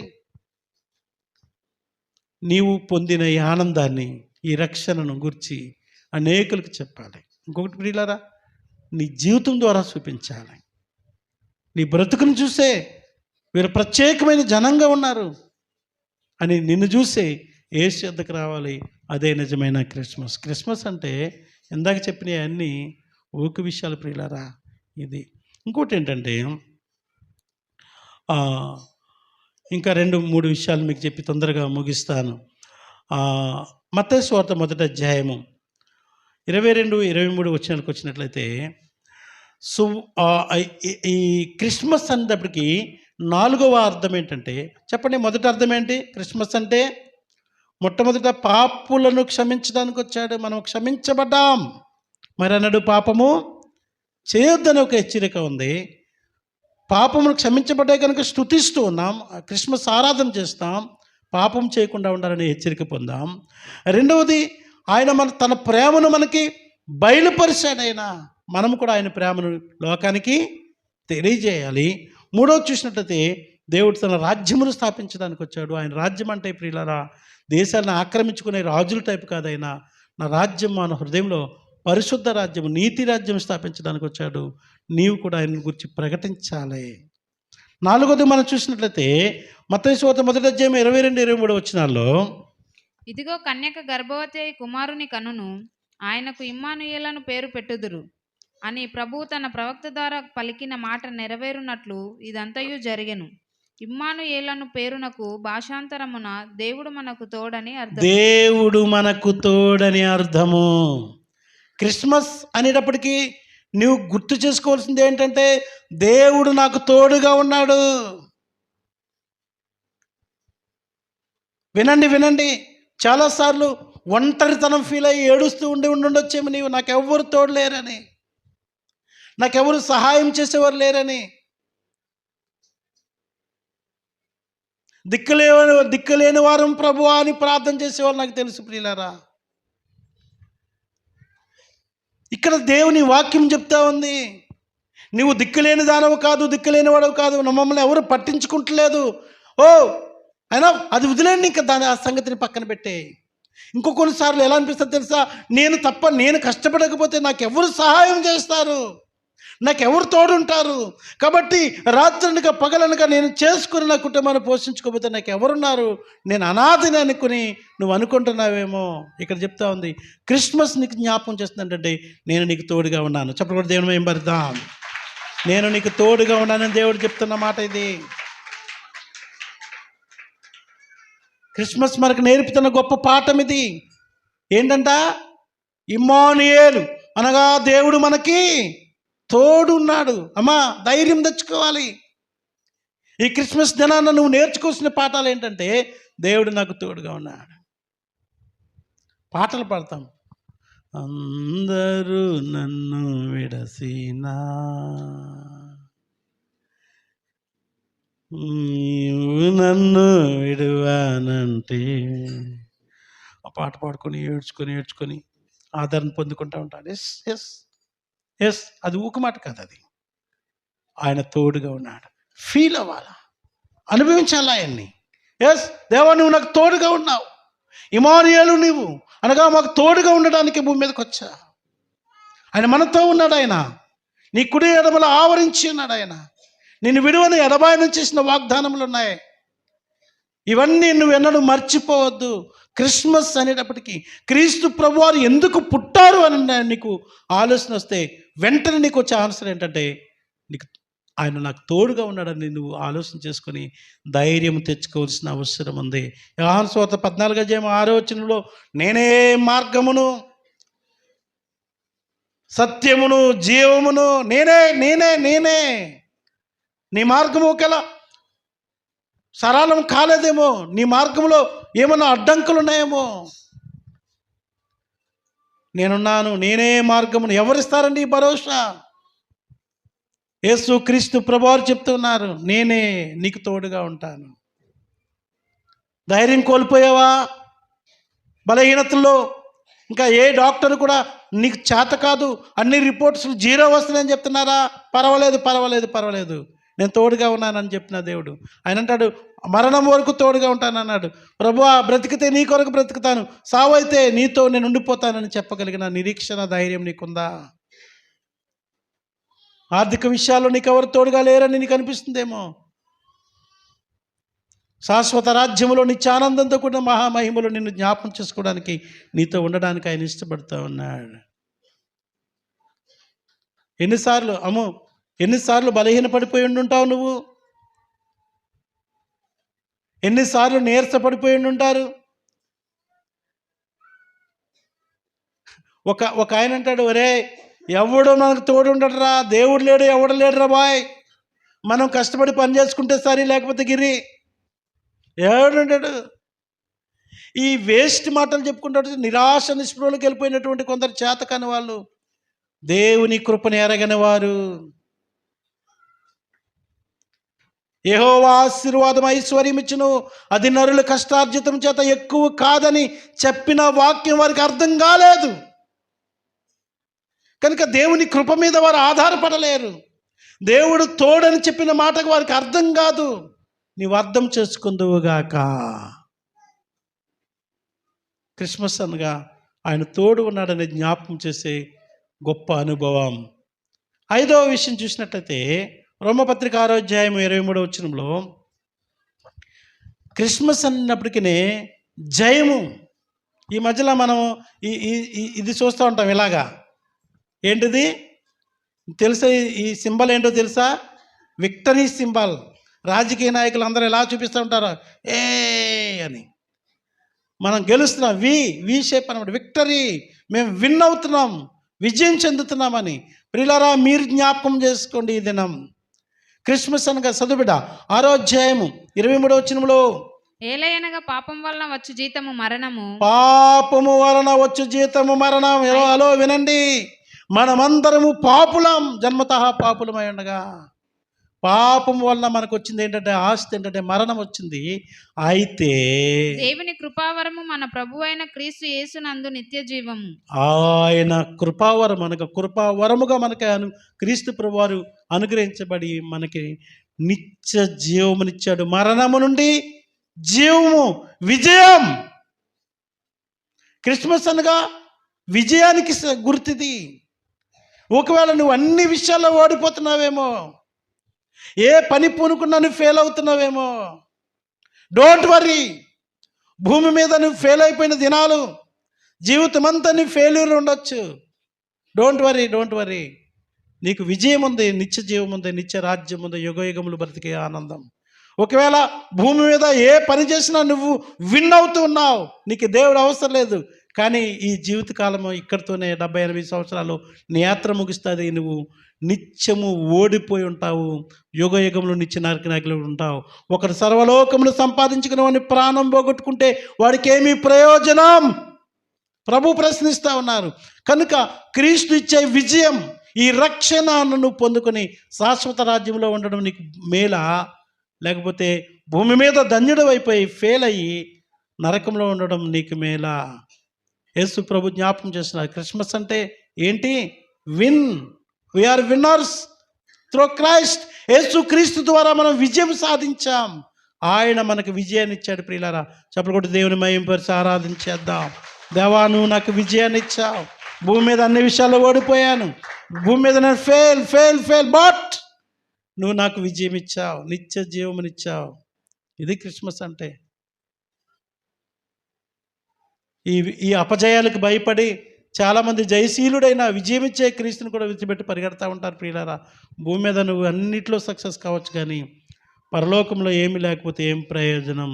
Speaker 1: నీవు పొందిన ఈ ఆనందాన్ని, ఈ రక్షణను గురించి అనేకులకు చెప్పాలి. ఇంకొకటి ప్రియులారా, నీ జీవితం ద్వారా చూపించాలి. నీ బ్రతుకును చూసే వీరు ప్రత్యేకమైన జనంగా ఉన్నారు అని నిన్ను చూసే యేసు యొద్దకు రావాలి. అదే నిజమైన క్రిస్మస్. క్రిస్మస్ అంటే ఇందాక చెప్పినవి అన్నీ ఊక విషయాలు ప్రియులారా. ఇది ఇంకోటి ఏంటంటే, ఇంకా 2-3 విషయాలు మీకు చెప్పి తొందరగా ముగిస్తాను. మత్తయి సువార్త 1వ అధ్యాయము 22-23 వచ్చినట్లయితే, ఈ క్రిస్మస్ అనేటప్పటికి 4వ అర్థం ఏంటంటే, చెప్పండి, మొదటి అర్థం ఏంటి? క్రిస్మస్ అంటే మొట్టమొదట పాపులను క్షమించడానికి వచ్చాడు. మనం క్షమించబడ్డాం. మరి అన్నాడు పాపము చేయొద్దని ఒక హెచ్చరిక ఉంది. పాపమును క్షమించబడ్డాయి కనుక స్తుతిస్తూ ఉన్నాం, క్రిస్మస్ ఆరాధన చేస్తాం, పాపం చేయకుండా ఉండాలని హెచ్చరిక పొందాం. రెండవది, ఆయన తన ప్రేమను మనకి బయలుపరిచాడు. మనము కూడా ఆయన ప్రేమను లోకానికి తెలియజేయాలి. మూడవది చూసినట్లయితే, దేవుడు తన రాజ్యమును స్థాపించడానికి వచ్చాడు. ఆయన రాజ్యం అంటే ప్రియులారా, దేశాలను ఆక్రమించుకునే రాజుల టైపు కాదు. ఆయన నా రాజ్యం, మన హృదయంలో పరిశుద్ధ రాజ్యం, నీతి రాజ్యం స్థాపించడానికి వచ్చాడు. నీవు కూడా ఆయన గురించి ప్రకటించాలి. 4వది మనం చూసినట్లయితే, మత్తయి సువార్త 1వ అధ్యాయం 22-23 వచనాల్లో,
Speaker 2: ఇదిగో కన్యక గర్భవతి అయి కుమారుని కనును, ఆయనకు ఇమ్మానుయేలను పేరు పెట్టుదురు అని ప్రభువు తన ప్రవక్త ద్వారా పలికిన మాట నెరవేరునట్లు ఇదంతయు జరిగెను. ఇమ్మానుయేలను పేరునకు భాషాంతరమున దేవుడు మనకు తోడని అర్థం.
Speaker 1: దేవుడు మనకు తోడని అర్థము. క్రిస్మస్ అనేటప్పటికీ నువ్వు గుర్తు చేసుకోవాల్సింది ఏంటంటే, దేవుడు నాకు తోడుగా ఉన్నాడు. వినండి, చాలాసార్లు ఒంటరితనం ఫీల్ అయ్యి ఏడుస్తూ ఉండొచ్చేమో నీవు, నాకెవ్వరు తోడు లేరని, నాకెవరు సహాయం చేసేవారు లేరని, దిక్కులేని వారం ప్రభువా అని ప్రార్థన చేసేవాళ్ళు నాకు తెలుసు ప్రియులారా. ఇక్కడ దేవుని వాక్యం చెప్తా ఉంది, నువ్వు దిక్కులేని దానవు కాదు, దిక్కులేని వాడవు కాదు, మమ్మల్ని ఎవరు పట్టించుకుంటలేదు. అయినా అది వదిలేండి, ఇంకా ఆ సంగతిని పక్కన పెట్టే. కొన్నిసార్లు ఎలా అనిపిస్తుంది తెలుసా, నేను కష్టపడకపోతే నాకెవరు సహాయం చేస్తారు, నాకెవరు తోడుంటారు, కాబట్టి రాత్రనక పగలనక నేను చేసుకుని నా కుటుంబాన్ని పోషించుకోకపోతే నాకు ఎవరున్నారు, నేను అనాథని అనుకుని నువ్వు అనుకుంటున్నావేమో. ఇక్కడ చెప్తా ఉంది, క్రిస్మస్ నీకు జ్ఞాపకం చేస్తుందంటే నేను నీకు తోడుగా ఉన్నాను. చెప్పకూడదు, దేవుని ఏం పడదాం, నేను నీకు తోడుగా ఉన్నానని దేవుడు చెప్తున్న మాట ఇది. క్రిస్మస్ మనకు నేర్పుతున్న గొప్ప పాఠం ఇది. ఏంటంట, ఇమ్మానుయేలు అనగా దేవుడు మనకి తోడున్నాడు. అమ్మా, ధైర్యం తెచ్చుకోవాలి. ఈ క్రిస్మస్ దినాన నువ్వు నేర్చుకోవాల్సిన పాఠాలు ఏంటంటే, దేవుడు నాకు తోడుగా ఉన్నాడు. పాటలు పాడతాం, అందరూ నన్ను విడసినా నీవు నన్ను విడువానంటే, ఆ పాట పాడుకొని ఏడ్చుకొని ఆదరణ పొందుకుంటూ ఉంటాను. ఎస్ ఎస్ ఎస్, అది ఊక మాట కాదు, అది ఆయన తోడుగా ఉన్నాడు. ఫీల్ అవ్వాలా, అనుభవించాలా ఆయన్ని. ఎస్ దేవా, నువ్వు నాకు తోడుగా ఉన్నావు, ఇమ్మానుయేలు నీవు అనగా మాకు తోడుగా ఉండడానికి భూమి మీదకి వచ్చా. ఆయన మనతో ఉన్నాడు, ఆయన నీ కుడి ఎడమల ఆవరించి ఉన్నాడు, ఆయన నిన్ను విడువని ఎడబాయనం చేసిన వాగ్దానములు ఉన్నాయి. ఇవన్నీ నువ్వు ఎన్నడూ మర్చిపోవద్దు. క్రిస్మస్ అనేటప్పటికీ క్రీస్తు ప్రభువారు ఎందుకు పుట్టారు అని నీకు ఆలోచన వస్తే వెంటనే నీకు వచ్చే ఆన్సర్ ఏంటంటే, నీకు ఆయన నాకు తోడుగా ఉన్నాడని నువ్వు ఆలోచన చేసుకొని ధైర్యం తెచ్చుకోవాల్సిన అవసరం ఉంది. యోహాను సువార్త 14:6 నేనే మార్గమును సత్యమును జీవమును, నేనే నేనే నేనే. నీ మార్గము ఒకేలా సరళం కాలేదేమో, నీ మార్గంలో ఏమన్నా అడ్డంకులు ఉన్నాయేమో. నేనున్నాను, నేనే మార్గమును. ఎవరిస్తారండి ఈ భరోసా? యేసు క్రీస్తు ప్రభువారు చెప్తున్నారు, నేనే నీకు తోడుగా ఉంటాను. ధైర్యం కోల్పోయావా? బలహీనతల్లో ఇంకా ఏ డాక్టర్ కూడా నీకు చేత కాదు, అన్ని రిపోర్ట్స్లు 0 వస్తున్నాయని చెప్తున్నారా? పర్వాలేదు, నేను తోడుగా ఉన్నానని చెప్పిన దేవుడు. ఆయన అంటాడు, మరణం వరకు తోడుగా ఉంటానన్నాడు. ప్రభువా, బ్రతికితే నీ కొరకు బ్రతుకుతాను, సావు అయితే నీతో నేను ఉండిపోతానని చెప్పగలిగిన నిరీక్షణ, ధైర్యం నీకుందా? ఆర్థిక విషయాల్లో నీకు ఎవరు తోడుగా లేరని నీకు అనిపిస్తుందేమో. శాశ్వత రాజ్యంలో నిత్య ఆనందంతో కూడిన మహామహిమలో నిన్ను జ్ఞాపకం చేసుకోవడానికి, నీతో ఉండడానికి ఆయన ఇష్టపడుతూ ఉన్నాడు. ఎన్నిసార్లు బలహీన పడిపోయి ఉండుంటావు నువ్వు, ఎన్నిసార్లు నీరస పడిపోయి ఉండుంటారు. ఒక ఆయన అంటాడు, ఒరే ఎవడు మనకు తోడు ఉండడురా, దేవుడు లేడు, ఎవడు లేడురా బాయ్, మనం కష్టపడి పని చేసుకుంటే సరి, లేకపోతే గిరి. ఎవడుంటాడు? ఈ వేస్ట్ మాటలు చెప్పుకుంటాడు. నిరాశ నిస్పృహలకు వెళ్ళిపోయినటువంటి కొందరు చేతకాని వాళ్ళు, దేవుని కృపను ఎరగని వారు. యెహోవా ఆశీర్వాదం ఐశ్వర్యం ఇచ్చును, అది నరుల కష్టార్జితం చేత ఎక్కువ కాదని చెప్పిన వాక్యం వారికి అర్థం కాలేదు కనుక దేవుని కృప మీద వారు ఆధారపడలేరు. దేవుడు తోడని చెప్పిన మాటకు వారికి అర్థం కాదు. నీవు అర్థం చేసుకుందువుగాక. క్రిస్మస్ అనగా ఆయన తోడు ఉన్నాడని జ్ఞాపకం చేసే గొప్ప అనుభవం. 5వ విషయం చూసినట్లయితే రోమపత్రిక 6:23 క్రిస్మస్ అన్నప్పటికీ జయము. ఈ మధ్యలో మనం ఇది చూస్తూ ఉంటాం. ఇలాగా ఏంటిది తెలుసా? ఈ సింబల్ ఏంటో తెలుసా? Victory symbol. రాజకీయ నాయకులు అందరూ ఎలా చూపిస్తూ ఉంటారు, ఏ అని. మనం గెలుస్తున్నాం, వి షేప్ అనమాట. విక్టరీ, మేము విన్ అవుతున్నాం, విజయం చెందుతున్నామని. ప్రియులారా, మీరు జ్ఞాపకం చేసుకోండి ఈ దినం. క్రిస్మస్ అనగా చదువుబిడ్డ 6:23
Speaker 2: ఏలయనగా పాపం వలన వచ్చు జీతము మరణము.
Speaker 1: పాపము వలన వచ్చు జీతము మరణం. హలో వినండి, మనమందరము పాపులం, జన్మతః పాపులమై ఉండగా పాపం వలన మనకు వచ్చింది ఏంటంటే, ఆస్తి ఏంటంటే మరణం వచ్చింది. అయితే
Speaker 2: దేవుని కృపావరము మన ప్రభు అయిన క్రీస్తు యేసునందు నిత్య జీవము.
Speaker 1: ఆయన కృపావరం అనగా కృపావరముగా మనకి క్రీస్తు ప్రభువారు అనుగ్రహించబడి మనకి నిత్య జీవమునిచ్చాడు. మరణము నుండి జీవము, విజయం. క్రిస్మస్ అనగా విజయానికి గుర్తిది. ఒకవేళ నువ్వు అన్ని విషయాల్లో ఓడిపోతున్నావేమో, ఏ పని పూనుకున్నా నువ్వు ఫెయిల్ అవుతున్నావేమో, డోంట్ వరీ. భూమి మీద నువ్వు ఫెయిల్ అయిపోయిన దినాలు, జీవితం అంతా నీ ఫెయిల్యూర్ ఉండొచ్చు. Don't worry. నీకు విజయం ఉంది, నిత్య జీవం ఉంది, నిత్య రాజ్యం ఉంది, యుగయుగములు బ్రతికే ఆనందం. ఒకవేళ భూమి మీద ఏ పని చేసినా నువ్వు విన్ అవుతూ ఉన్నావు, నీకు దేవుడు అవసరం లేదు. కానీ ఈ జీవితకాలము ఇక్కడితోనే 70-80 సంవత్సరాలు నీ యాత్ర ముగిస్తుంది. నువ్వు నిత్యము ఓడిపోయి ఉంటావు, యుగయుగంలో నిత్య నాయకులు ఉంటావు. ఒకరు సర్వలోకమును సంపాదించుకుని వాడిని ప్రాణం పోగొట్టుకుంటే వాడికి ఏమీ ప్రయోజనం? ప్రభు ప్రశ్నిస్తూ ఉన్నారు. కనుక క్రీస్తు ఇచ్చే విజయం, ఈ రక్షణను నువ్వు పొందుకొని శాశ్వత రాజ్యంలో ఉండడం నీకు మేలా, లేకపోతే భూమి మీద ధన్యుడు అయిపోయి ఫెయిల్ అయ్యి నరకంలో ఉండడం నీకు మేలా? యేసు ప్రభు జ్ఞాపకం చేస్తున్నారు, క్రిస్మస్ అంటే ఏంటి? Win. We are winners through Christ. యేసు క్రీస్తు ద్వారా మనం విజయం సాధించాం. ఆయన మనకు విజయాన్ని ఇచ్చాడు. ప్రియులారా, చప్పట్లు కొట్టి దేవుని మహింపరిచి ఆరాధించేద్దాం. దేవా, నువ్వు నాకు విజయాన్ని ఇచ్చావు. భూమి మీద అన్ని విషయాల్లో ఓడిపోయాను, భూమి మీద నేను ఫెయిల్, బట్ నువ్వు నాకు విజయం ఇచ్చావు, నిత్య జీవమునిచ్చావు. ఇది క్రిస్మస్ అంటే. ఈ అపజయాలకు భయపడి చాలామంది జయశీలుడైన విజయమిచ్చే క్రీస్తుని కూడా విడిచిపెట్టి పరిగెడతా ఉంటారు. ప్రియులారా, భూమి మీద నువ్వు అన్నిట్లో సక్సెస్ కావచ్చు, కానీ పరలోకంలో ఏమి లేకపోతే ఏం ప్రయోజనం?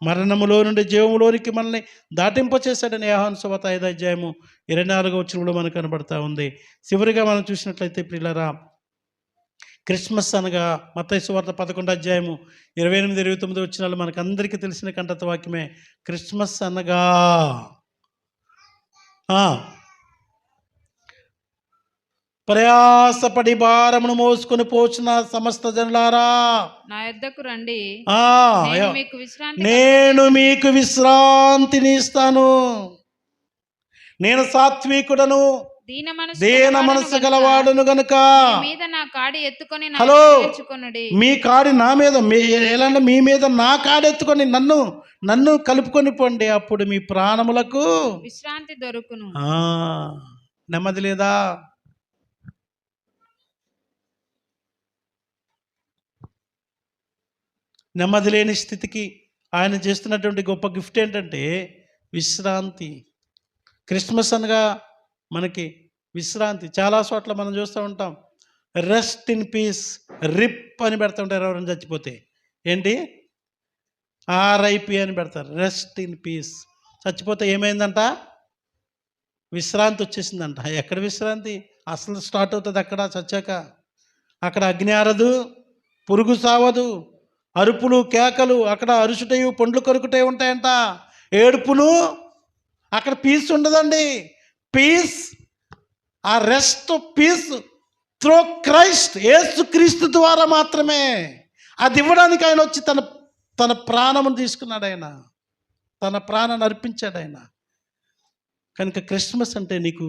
Speaker 1: మరణములో నుండి జీవములోనికి మనల్ని దాటింపచేశాడని యోహాను సువార్త 5:24 మనకు కనబడతా ఉంది. చివరిగా మనం చూసినట్లయితే ప్రియులారా, క్రిస్మస్ అనగా మత్తయి సువార్త 11:28-29 మనకు అందరికీ తెలిసిన కంఠత వాక్యమే. క్రిస్మస్ అనగా ప్రయాసపడి భారమును మోసుకొని పోచిన సమస్త జనులారా
Speaker 2: నా యొద్దకు రండి,
Speaker 1: నేను మీకు విశ్రాంతిని ఇస్తాను. నేను సాత్వికుడను, దీన మనసు గలవాడును గనుక హలో, మీ కాడి నా మీద, మీ మీద నా కాడి ఎత్తుకొని నన్ను కలుపుకొని పోండి, అప్పుడు మీ ప్రాణములకు
Speaker 2: విశ్రాంతి దొరుకును.
Speaker 1: నెమ్మది లేదా? నెమ్మది లేని స్థితికి ఆయన చేస్తున్నటువంటి గొప్ప గిఫ్ట్ ఏంటంటే విశ్రాంతి. క్రిస్మస్ అనగా మనకి విశ్రాంతి. చాలా చోట్ల మనం చూస్తూ ఉంటాం, రెస్ట్ ఇన్ పీస్, రిప్ అని పెడుతుంటారు ఎవరైనా చచ్చిపోతే. ఏంటి? RIP అని పెడతారు, రెస్ట్ ఇన్ పీస్. చచ్చిపోతే ఏమైందంట? విశ్రాంతి వచ్చేసిందంట. ఎక్కడ విశ్రాంతి? అసలు స్టార్ట్ అవుతుంది అక్కడ చచ్చాక. అక్కడ అగ్ని ఆరదు, పురుగు సావదు, అరుపులు కేకలు, అక్కడ అరుచుటయు పండ్లు కొరుకుటే ఉంటాయంట, ఏడుపులు. అక్కడ పీస్ ఉండదండి. పీస్, ఆ రెస్ట్ పీస్ త్రూ క్రైస్ట్, యేసు క్రీస్తు ద్వారా మాత్రమే. అది ఇవ్వడానికి ఆయన వచ్చి తన ప్రాణమును తీసుకున్నాడు. ఆయన తన ప్రాణాన్ని అర్పించాడు ఆయన. కనుక క్రిస్మస్ అంటే నీకు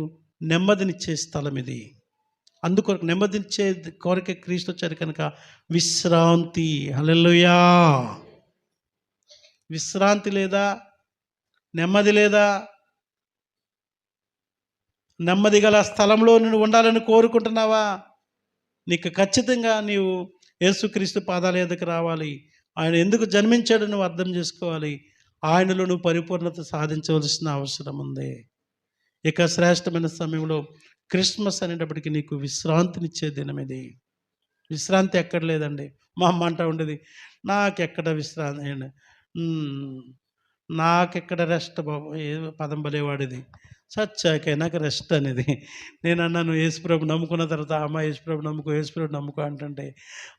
Speaker 1: నెమ్మదినిచ్చే స్థలం ఇది. అందుకొరకు నెమ్మదించే కోరిక క్రీస్తు వచ్చారు కనుక విశ్రాంతి. హల్లెలూయా. విశ్రాంతి లేదా? నెమ్మది లేదా? నెమ్మది గల స్థలంలో నువ్వు ఉండాలని కోరుకుంటున్నావా? నీకు ఖచ్చితంగా నీవు యేసుక్రీస్తు పాదాల ఎదుకు రావాలి. ఆయన ఎందుకు జన్మించాడో నువ్వు అర్థం చేసుకోవాలి. ఆయనలో నువ్వు పరిపూర్ణత సాధించవలసిన అవసరం ఉంది. ఇక శ్రేష్టమైన సమయంలో క్రిస్మస్ అనేటప్పటికీ నీకు విశ్రాంతినిచ్చే దినం ఇది. విశ్రాంతి ఎక్కడ లేదండి. మా అమ్మ అంటూ ఉండేది, నాకెక్కడ విశ్రాంతి, నాకెక్కడ రెస్ట్ బాబు, ఏ పదం బలేవాడిది, చచ్చాకే నాకు రెస్ట్ అనేది. నేను అన్నాను, యేసుప్రభు నమ్ముకున్న తర్వాత అమ్మ యేసుప్రభు నమ్ముకో అంటుంటే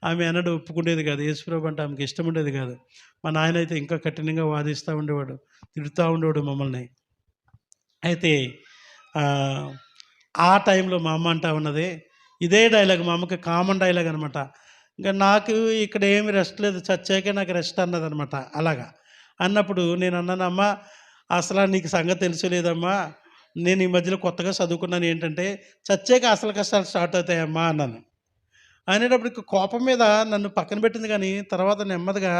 Speaker 1: ఆమె అన్నడు ఒప్పుకునేది కాదు. యేసుప్రభు అంటే ఆమెకి ఇష్టం ఉండేది కాదు. మా నాయన అయితే ఇంకా కఠినంగా వాదిస్తూ ఉండేవాడు, తిడుతూ ఉండేవాడు మమ్మల్ని. అయితే ఆ టైంలో మా అమ్మ అంటా ఉన్నది ఇదే డైలాగ్, మా అమ్మకి కామన్ డైలాగ్ అనమాట. ఇంకా నాకు ఇక్కడ ఏమి రెస్ట్ లేదు, చచ్చాకే నాకు రెస్ట్ అన్నదనమాట. అలాగా అన్నప్పుడు నేను అన్నాను, అమ్మ అసలు నీకు సంగతి తెలుసులేదమ్మా, నేను ఈ మధ్యలో కొత్తగా చదువుకున్నాను, ఏంటంటే చచ్చాక అసలు కష్టాలు స్టార్ట్ అవుతాయమ్మా అన్నాను. అనేటప్పటికి కోపం మీద నన్ను పక్కన పెట్టింది. కానీ తర్వాత నెమ్మదిగా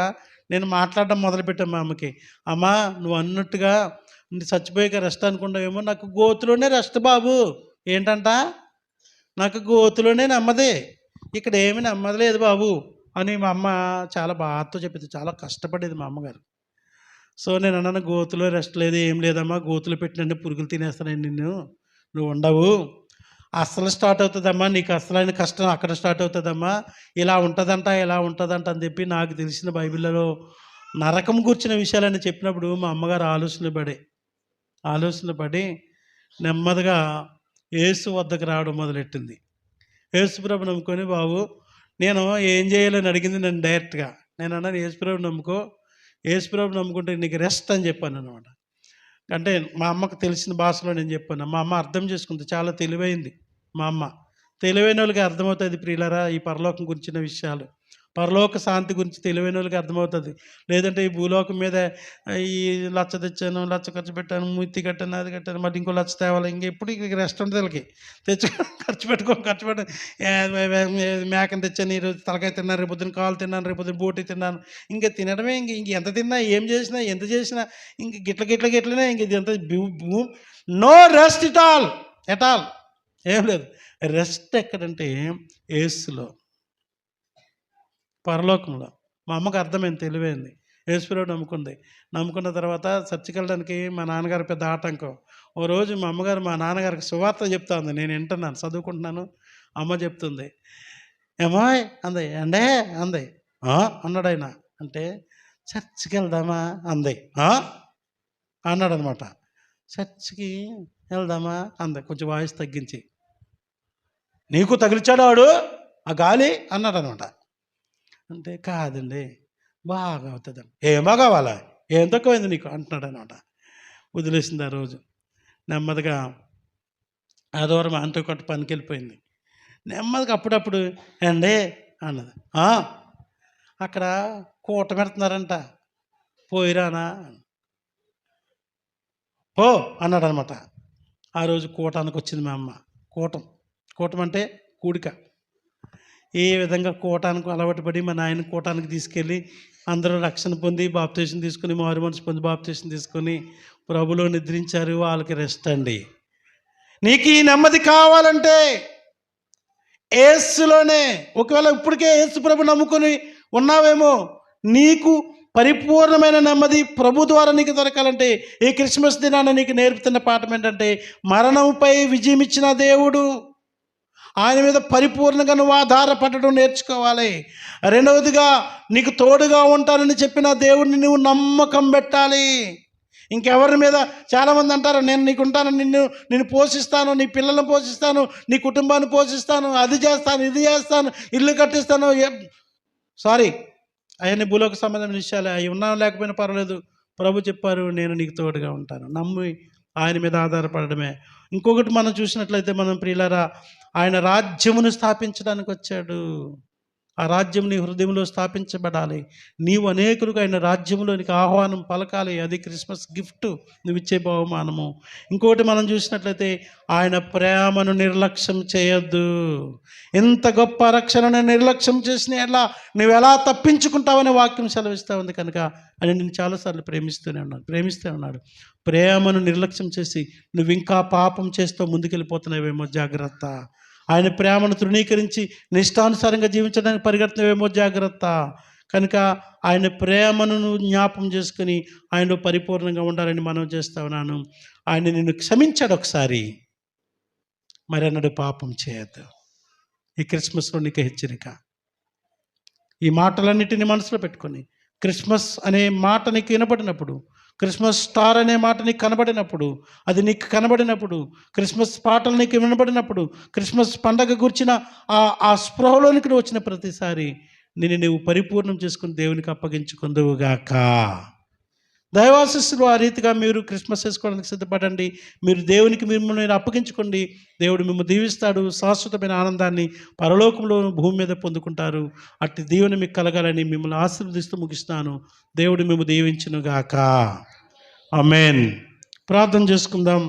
Speaker 1: నేను మాట్లాడడం మొదలుపెట్టాను మా అమ్మకి. అమ్మ, నువ్వు అన్నట్టుగా చచ్చిపోయాక రెస్ట్ అనుకుంటావేమో, నాకు గోతులోనే రెస్ట్ బాబు. ఏంటంట, నాకు గోతులోనే నెమ్మది, ఇక్కడ ఏమి నెమ్మది లేదు బాబు అని మా అమ్మ చాలా బాధతో చెప్పింది. చాలా కష్టపడేది మా అమ్మగారు. సో నేను అన్నాను, గోతులో రెస్ట్ లేదు, ఏం లేదమ్మా, గోతులు పెట్టినండి పురుగులు తినేస్తానండి నిన్ను, నువ్వు ఉండవు, అస్సలు స్టార్ట్ అవుతుందమ్మా, నీకు అసలైన కష్టం అక్కడ స్టార్ట్ అవుతుందమ్మా, ఇలా ఉంటుందంట ఇలా ఉంటుందంట అని చెప్పి నాకు తెలిసిన బైబిల్లో నరకం కూర్చిన విషయాలని చెప్పినప్పుడు మా అమ్మగారు ఆలోచనలు పడి నెమ్మదిగా యేసు వద్దకు రావడం మొదలెట్టింది. యేసుప్రభు నమ్ముకొని, బాబు నేను ఏం చేయాలని అడిగింది నన్ను డైరెక్ట్గా. నేను అన్నాను, యేసుప్రభు నమ్ముకో, యేసుప్రభు నమ్ముకుంటే నీకు రెస్ట్ అని చెప్పాను అనమాట. అంటే మా అమ్మకు తెలిసిన భాషలో నేను చెప్పాను. మా అమ్మ అర్థం చేసుకుంది, చాలా తెలివైంది మా అమ్మ. తెలివైన వాళ్ళకి అర్థమవుతుంది ప్రియులారా ఈ పరలోకం గురించిన విషయాలు, పరలోక శాంతి గురించి తెలివైన వాళ్ళకి అర్థమవుతుంది. లేదంటే ఈ భూలోకం మీద ఈ లచ్చ తెచ్చాను, లచ్చ ఖర్చు పెట్టాను, ముత్తి కట్టాను, అది కట్టాను, మళ్ళీ ఇంకో లచ్చ తేవాలి, ఇంకెప్పుడు ఇక రెస్ట్ ఉంటుంది వాళ్ళకి. ఖర్చు పెట్టాను, మేకను తెచ్చాను, ఈరోజు తలకాయ తిన్నాను, రేపు పొద్దున్న కాలు తిన్నాను, రేపు పొద్దున్న బోటి తిన్నాను, ఇంకా తినడమే, ఇంక ఎంత తిన్నా, ఏం చేసినా, ఎంత చేసినా ఇంక గిట్లనే, ఇంక ఇది ఎంత నో రెస్ట్ ఎట్ ఆల్ ఏం లేదు. రెస్ట్ ఎక్కడంటే యేసులో, పరలోకంలో. మా అమ్మకు అర్థమైంది, తెలివైంది. యేసుప్రభువు నమ్ముకున్న తర్వాత చర్చికి వెళ్ళడానికి మా నాన్నగారు పెద్ద ఆటంకం. ఓ రోజు మా అమ్మగారు మా నాన్నగారికి సువార్త చెప్తా ఉంది, నేను వింటున్నాను, చదువుకుంటున్నాను, అమ్మ చెప్తుంది. ఏమాయ్ అంది. అండే అంది. అన్నాడు ఆయన. అంటే చర్చికి వెళ్దామా అంది. అన్నాడు అనమాట. చర్చికి వెళ్దామా అంది కొంచెం వాయిస్ తగ్గించి. నీకు తగిలిచ్చాడు వాడు ఆ గాలి అన్నాడు అనమాట. అంటే కాదండి, బాగా అవుతుందండి. ఏం బాగా కావాలా, ఏం తక్కువైంది నీకు అంటున్నాడు అనమాట. వదిలేసింది ఆ రోజు. నెమ్మదిగా ఆదివారం అంటూ కొట్ట పనికి వెళ్ళిపోయింది. నెమ్మదిగా అప్పుడప్పుడు అండి అన్నది. అక్కడ కూట పెడుతున్నారంట, పోయిరానా, పో అన్నాడు అనమాట. ఆ రోజు కూటానికి వచ్చింది మా అమ్మ. కూటం అంటే కూడిక. ఏ విధంగా కూటానికి అలవాటు పడి మా నాయన కూటానికి తీసుకెళ్ళి అందరూ రక్షణ పొంది బాప్తీసం తీసుకుని, మారు మనసు పొంది బాప్తీసం తీసుకొని ప్రభులో నిద్రించారు. వాళ్ళకి రెస్ట్ అండి. నీకు ఈ నెమ్మది కావాలంటే యేసులోనే. ఒకవేళ ఇప్పటికే యేసు ప్రభు నమ్ముకొని ఉన్నావేమో, నీకు పరిపూర్ణమైన నెమ్మది ప్రభు ద్వారా నీకు దొరకాలంటే ఈ క్రిస్మస్ దినాన్ని నీకు నేర్పుతున్న పాఠం ఏంటంటే, మరణంపై విజయం ఇచ్చిన దేవుడు, ఆయన మీద పరిపూర్ణంగా నువ్వు ఆధారపడడం నేర్చుకోవాలి. రెండవదిగా, నీకు తోడుగా ఉంటానని చెప్పిన దేవుడిని నువ్వు నమ్మకం పెట్టాలి. ఇంకెవరి మీద, చాలామంది అంటారు, నేను నీకు ఉంటాను, నిన్ను పోషిస్తాను, నీ పిల్లలను పోషిస్తాను, నీ కుటుంబాన్ని పోషిస్తాను, అది చేస్తాను, ఇది చేస్తాను, ఇల్లు కట్టిస్తాను. సారీ, అవన్నీ భూలోక సంబంధమైన విషయాలు. అవి ఉన్నా లేకపోయినా పర్వాలేదు. ప్రభు చెప్పారు, నేను నీకు తోడుగా ఉంటాను. నమ్మి ఆయన మీద ఆధారపడడమే. ఇంకొకటి మనం చూసినట్లయితే, మనం ప్రియులారా, ఆయన రాజ్యమును స్థాపించడానికి వచ్చాడు. ఆ రాజ్యం నీ హృదయంలో స్థాపించబడాలి. నీవు అనేకులకు ఆయన రాజ్యంలోనికి ఆహ్వానం పలకాలి. అది క్రిస్మస్ గిఫ్ట్, నువ్వు ఇచ్చే బహుమానము. ఇంకొకటి మనం చూసినట్లయితే, ఆయన ప్రేమను నిర్లక్ష్యం చేయొద్దు. ఎంత గొప్ప రక్షణను నిర్లక్ష్యం చేసిన ఎలా నువ్వు ఎలా తప్పించుకుంటావనే వాక్యం సెలవిస్తూ ఉంది. కనుక ఆయన నేను చాలాసార్లు ప్రేమిస్తూ ఉన్నాడు. ప్రేమను నిర్లక్ష్యం చేసి నువ్వు ఇంకా పాపం చేస్తూ ముందుకెళ్ళిపోతున్నావేమో జాగ్రత్త. ఆయన ప్రేమను తృణీకరించి నిష్టానుసారంగా జీవించడానికి పరిగెడుతున్నావేమో జాగ్రత్త. కనుక ఆయన ప్రేమను జ్ఞాపం చేసుకుని ఆయనలో పరిపూర్ణంగా ఉండాలని మనం చేస్తా ఉన్నాను. ఆయన నిన్ను క్షమించాడు ఒకసారి, మరి అన్నాడు పాపం చేయొద్దు. ఈ క్రిస్మస్లో నీకు హెచ్చరిక. ఈ మాటలన్నిటిని మనసులో పెట్టుకొని, క్రిస్మస్ అనే మాట నీకు వినపడినప్పుడు, క్రిస్మస్ స్టార్ అనే మాట నీకు కనబడినప్పుడు, అది నీకు కనబడినప్పుడు, క్రిస్మస్ పాటలు నీకు వినబడినప్పుడు, క్రిస్మస్ పండగ గురించిన ఆ స్పృహలోనికి నువ్వు వచ్చిన ప్రతిసారి నువ్వు పరిపూర్ణం చేసుకుని దేవునికి అప్పగించుకుందువుగాక. దైవాశిస్సులు ఆ రీతిగా మీరు క్రిస్మస్ చేసుకోవడానికి సిద్ధపడండి. మీరు దేవునికి మిమ్మల్ని అప్పగించుకోండి. దేవుడు మిమ్మల్ని దీవిస్తాడు. శాశ్వతమైన ఆనందాన్ని పరలోకంలో భూమి మీద పొందుకుంటారు. అట్టి దీవెన మీకు కలగాలని మిమ్మల్ని ఆశీర్వదిస్తూ ముగిస్తాను. దేవుడు మిమ్మల్ని దీవించునుగాక. ఆమేన్. ప్రార్థన చేసుకుందాం.